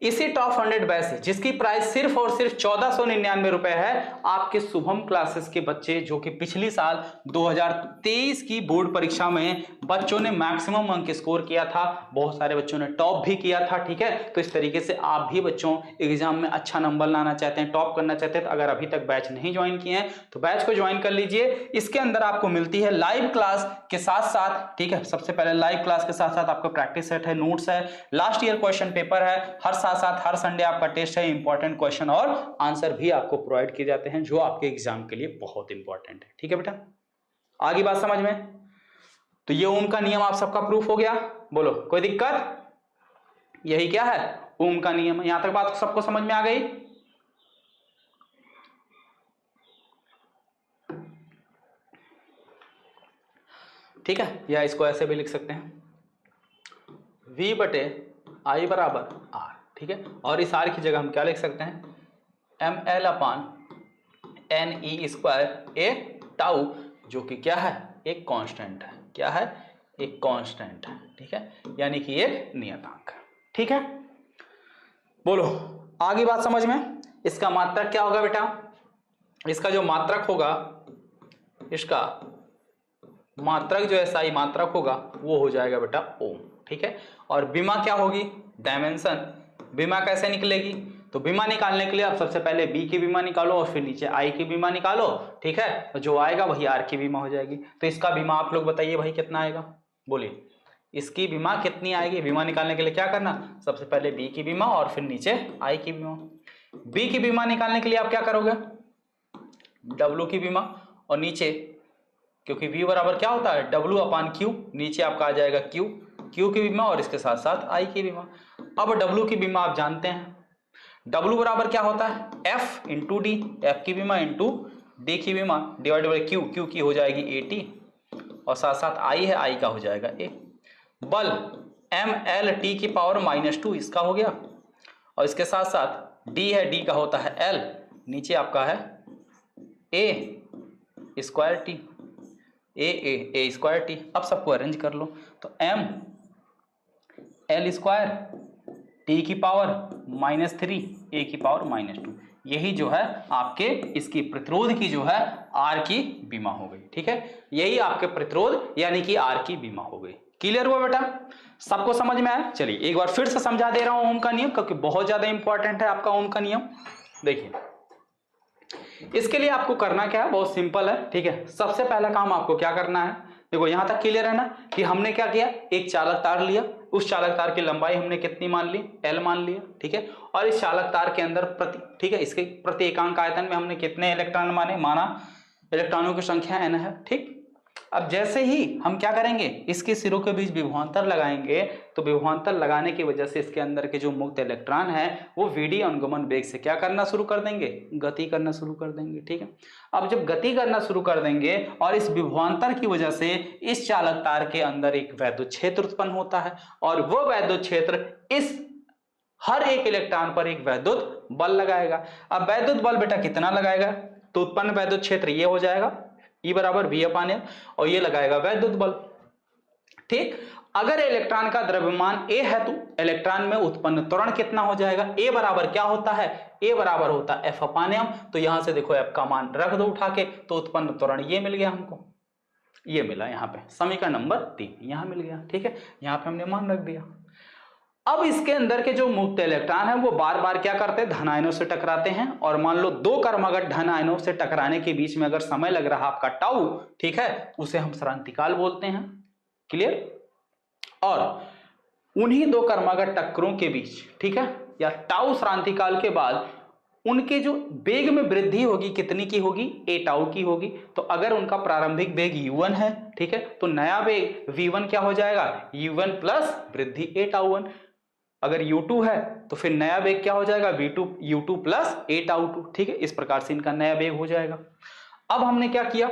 इसी टॉप 100 बैच से जिसकी प्राइस सिर्फ और सिर्फ 1499 रुपए है, आपके शुभम क्लासेस के बच्चे जो कि पिछली साल 2023 की बोर्ड परीक्षा में बच्चों ने मैक्सिमम अंक स्कोर किया था, बहुत सारे बच्चों ने टॉप भी किया था। ठीक है, तो इस तरीके से आप भी बच्चों एग्जाम में अच्छा नंबर लाना चाहते हैं, टॉप करना चाहते हैं, तो अगर अभी तक बैच नहीं ज्वाइन किए हैं तो बैच को ज्वाइन कर लीजिए। इसके अंदर आपको मिलती है लाइव क्लास के साथ साथ, ठीक है, सबसे पहले लाइव क्लास के साथ साथ आपका प्रैक्टिस सेट है, नोट्स है, लास्ट ईयर क्वेश्चन पेपर है, हर साथ हर संडे आपका टेस्ट है, इंपॉर्टेंट क्वेश्चन और आंसर भी आपको प्रोवाइड किए जाते हैं जो आपके एग्जाम के लिए बहुत इंपॉर्टेंट है। ठीक है बेटा, आगे बात समझ में। तो ये ओम का नियम आप सबका प्रूफ हो गया। बोलो कोई दिक्कत? यही क्या है? ओम का नियम। यहां तक बात सबको समझ में आ गई? ठीक है, या इसको ऐसे भी लिख सकते हैं V बटे I बराबर R। ठीक है, और इस R की जगह हम क्या लिख सकते हैं? ml अपान NE स्क्वायर ए टाउ, जो कि क्या है? एक कांस्टेंट है। क्या है? एक कांस्टेंट है। ठीक है, यानी कि एक नियतांक है। ठीक है, बोलो आगे बात समझ में। इसका मात्रक क्या होगा बेटा? इसका जो मात्रक होगा, इसका मात्रक जो SI मात्रक होगा वो हो जाएगा बेटा ओम। ठीक है, और बीमा क्या होगी? डायमेंशन। बीमा कैसे निकलेगी? तो बीमा निकालने के लिए आप सबसे पहले B की बीमा निकालो और फिर नीचे I की बीमा निकालो। ठीक है, तो जो आएगा वही R की बीमा हो जाएगी। तो इसका बीमा आप लोग बताइए भाई कितना आएगा? बोलिए इसकी बीमा कितनी आएगी? बीमा निकालने के लिए क्या करना? सबसे पहले B की बीमा और फिर नीचे I की बीमा। B की बीमा निकालने के लिए आप क्या करोगे? W की बीमा, और नीचे क्योंकि V बराबर क्या होता है? W अपान Q, नीचे आपका आ जाएगा Q की बीमा और इसके साथ साथ I की बीमा। अब W की बीमा आप जानते हैं, W बराबर क्या होता है? F into D. F की बीमा इंटू D की बीमा डिवाइड बाई Q की हो जाएगी 80 और साथ साथ I है, I का हो जाएगा A। बल MLT की पावर -2 इसका हो गया, और इसके साथ साथ D है, D का होता है L, नीचे आपका है A square T, A square T. अब सबको अरेंज कर लो, तो M L स्क्वायर T की पावर -3 A की पावर -2, यही जो है आपके इसकी प्रतिरोध की जो है R की बीमा हो गई। ठीक है, यही आपके प्रतिरोध यानी कि R की बीमा हो गई। क्लियर हुआ बेटा? सबको समझ में आया? चलिए एक बार फिर से समझा दे रहा हूं ओम का नियम, क्योंकि बहुत ज्यादा इंपॉर्टेंट है आपका ओम का नियम। देखिए इसके लिए आपको करना क्या है? बहुत सिंपल है। ठीक है, सबसे पहला काम आपको क्या करना है? देखो यहां तक क्लियर है ना कि हमने क्या किया? एक चालक तार लिया, उस चालक तार की लंबाई हमने कितनी मान ली? L मान लिया। ठीक है, और इस चालक तार के अंदर ठीक है, इसके प्रति एकांक आयतन में हमने कितने इलेक्ट्रॉन माना? इलेक्ट्रॉनों की संख्या n है। ठीक, अब जैसे ही हम क्या करेंगे? इसके सिरों के बीच विभवांतर लगाएंगे, तो विभवांतर लगाने की वजह से इसके अंदर के जो मुक्त इलेक्ट्रॉन है वो VD अनुगमन वेग से क्या करना शुरू कर देंगे? गति करना शुरू कर देंगे। ठीक है, अब जब गति करना शुरू कर देंगे और इस विभवांतर की वजह से इस चालक तार के अंदर एक वैद्युत क्षेत्र उत्पन्न होता है, और वो वैद्युत क्षेत्र इस हर एक इलेक्ट्रॉन पर एक वैद्युत बल लगाएगा। अब वैद्युत बल बेटा कितना लगाएगा? तो उत्पन्न वैद्युत क्षेत्र ये हो जाएगा E बराबर V अपान L, और ये लगाएगा वैद्युत बल। ठीक, अगर इलेक्ट्रॉन का द्रव्यमान A है तो इलेक्ट्रॉन में उत्पन्न त्वरण कितना हो जाएगा? A बराबर क्या होता है? A बराबर होता है F अपान M। तो यहां से देखो F का मान रख दो उठा के, तो उत्पन्न त्वरण ये मिल गया हमको, ये मिला यहाँ पे समीकरण नंबर 3 यहां मिल गया। ठीक है, यहाँ पे हमने मान रख दिया। अब इसके अंदर के जो मुक्त इलेक्ट्रॉन है वो बार बार क्या करते हैं? धन आयनों से टकराते हैं, और मान लो दो कर्मगत धन आयनों से टकराने के बीच में अगर समय लग रहा आपका टाउ, ठीक है, उसे हम स्रांतिकाल बोलते हैं। क्लियर? और उन्हीं दो कर्मगत टक्करों के बीच, ठीक है, या टाउ श्रांतिकाल के बाद उनके जो वेग में वृद्धि होगी कितनी की होगी? ए टाउ की होगी। तो अगर उनका प्रारंभिक वेग u1 है, ठीक है, तो नया वेग v1 क्या हो जाएगा? u1 प्लस वृद्धि ए टाउ 1। अगर u2 है तो फिर नया वेग क्या हो जाएगा? u2 प्लस ए टाउ 2। ठीक है, इस प्रकार से इनका नया वेग हो जाएगा। अब हमने क्या किया?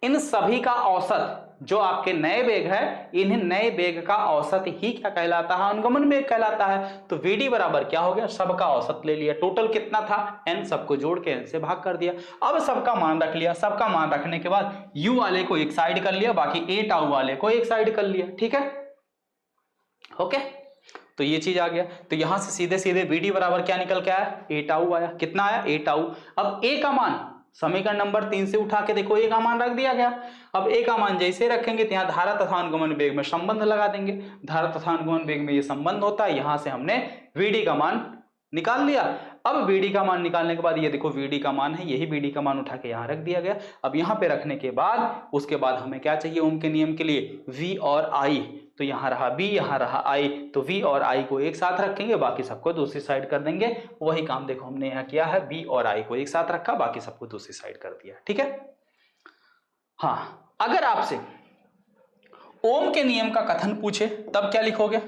इन सभी का औसत जो आपके नए वेग है, इन्हें नए वेग का औसत ही क्या कहलाता है? अनुगमन वेग कहलाता है। तो Vd बराबर क्या हो गया? सबका औसत ले लिया। टोटल कितना था? n, सबको जोड़ के n से भाग कर दिया। अब सबका मान रख लिया। सबका मान रखने के बाद u वाले को एक साइड कर लिया, बाकी ए टाउ वाले को एक साइड कर लिया। ठीक है, ओके, तो ये चीज आ गया। तो यहां से सीधे सीधे Vd बराबर क्या निकल के आया? ए टाउ आया। कितना आया? ए टाउ। अब ए का मान समीकरण नंबर 3 से उठा के देखो, ए का मान रख दिया गया। अब ए का मान जैसे रखेंगे तो यहां धारा तथा अनुगमन वेग में संबंध लगा देंगे। धारा तथा अनुगमन वेग में ये संबंध होता है, यहां से हमने Vd का मान निकाल लिया। अब Vd का मान निकालने के बाद ये देखो Vd का मान है, यही Vd का मान उठा के यहां रख दिया गया। अब यहां पे रखने के बाद उसके बाद हमें क्या चाहिए ओम के नियम के लिए? V और I। तो यहां रहा B, यहां रहा I, तो V और I को एक साथ रखेंगे, बाकी सबको दूसरी साइड कर देंगे। वही काम देखो हमने यहां किया है, B और I को एक साथ रखा, बाकी सबको दूसरी साइड कर दिया। ठीक है, हाँ, अगर आपसे ओम के नियम का कथन पूछे तब क्या लिखोगे?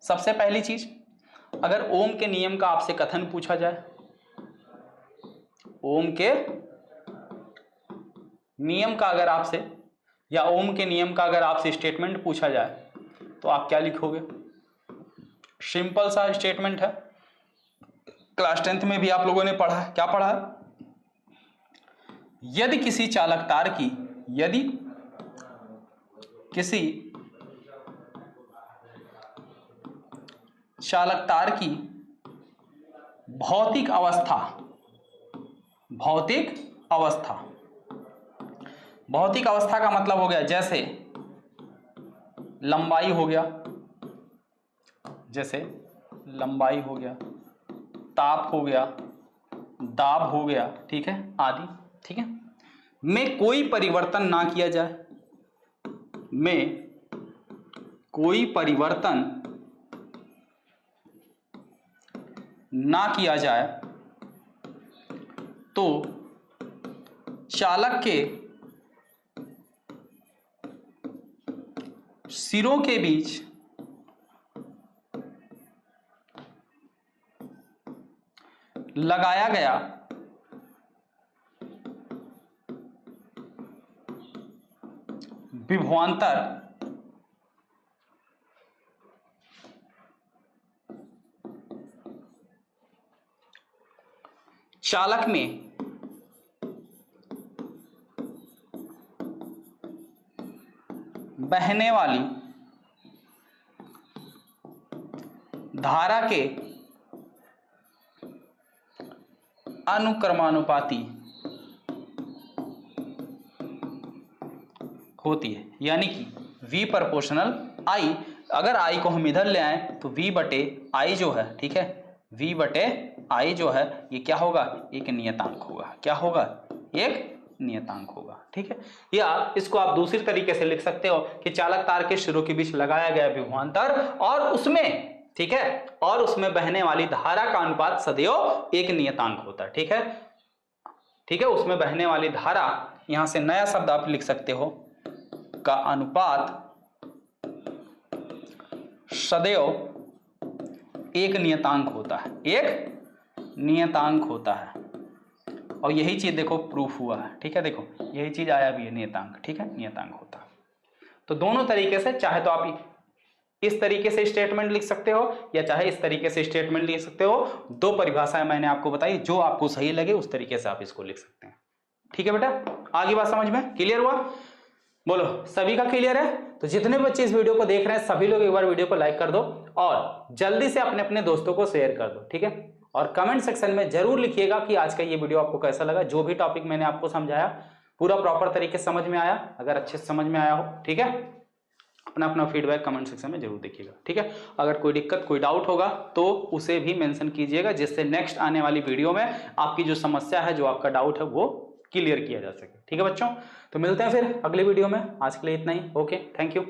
सबसे पहली चीज, अगर ओम के नियम का आपसे कथन पूछा जाए, ओम के नियम का अगर आपसे, या ओम के नियम का अगर आपसे स्टेटमेंट पूछा जाए तो आप क्या लिखोगे? सिंपल सा स्टेटमेंट है, क्लास 10th में भी आप लोगों ने पढ़ा है। क्या पढ़ा है? यदि किसी चालक तार की, यदि किसी चालक तार की भौतिक अवस्था, भौतिक अवस्था, भौतिक अवस्था का मतलब हो गया जैसे लंबाई हो गया, जैसे लंबाई हो गया, ताप हो गया, दाब हो गया, ठीक है, आदि, ठीक है, में कोई परिवर्तन ना किया जाए, में कोई परिवर्तन ना किया जाए तो चालक के सिरों के बीच लगाया गया विभवांतर चालक में बहने वाली धारा के अनुक्रमानुपाती होती है, यानी कि V प्रोपोर्शनल I। अगर I को हम इधर ले आए तो V बटे I जो है, ठीक है, V बटे I जो है ये क्या होगा? एक नियतांक होगा। क्या होगा? एक नियतांक होगा, ठीक है। या इसको आप दूसरी तरीके से लिख सकते हो कि चालक तार के सिरों के बीच लगाया गया विभवांतर और उसमें, ठीक है, और उसमें बहने वाली धारा का अनुपात सदैव एक नियतांक होता है, ठीक है, ठीक है, उसमें बहने वाली धारा, यहां से नया शब्द आप लिख सकते हो, का अनुपात सदैव एक नियतांक होता है, एक नियतांक होता है। और यही चीज देखो प्रूफ हुआ है, ठीक है, देखो यही चीज आया भी है, नियतांक, ठीक है, नियतांक होता है। तो दोनों तरीके से, चाहे तो आप इस तरीके से स्टेटमेंट लिख सकते हो या चाहे इस तरीके से स्टेटमेंट लिख सकते हो। दो परिभाषाएं मैंने आपको बताई, जो आपको सही लगे उस तरीके से आप इसको लिख सकते हैं, ठीक है बेटा। आगे बात समझ में क्लियर हुआ? बोलो सभी का क्लियर है? तो जितने बच्चे इस वीडियो को देख रहे हैं सभी लोग एक बार वीडियो को लाइक कर दो और जल्दी से अपने अपने दोस्तों को शेयर कर दो, ठीक है। और कमेंट सेक्शन में जरूर लिखिएगा कि आज का ये वीडियो आपको कैसा लगा, जो भी टॉपिक मैंने आपको समझाया पूरा प्रॉपर तरीके से समझ में आया, अगर अच्छे से समझ में आया हो, ठीक है। अपना अपना फीडबैक कमेंट सेक्शन में जरूर देखिएगा, ठीक है। अगर कोई दिक्कत, कोई डाउट होगा तो उसे भी मेंशन कीजिएगा, जिससे नेक्स्ट आने वाली वीडियो में आपकी जो समस्या है, जो आपका डाउट है, वो क्लियर किया जा सके, ठीक है बच्चों। तो मिलते हैं फिर अगले वीडियो में, आज के लिए इतना ही, ओके, थैंक यू।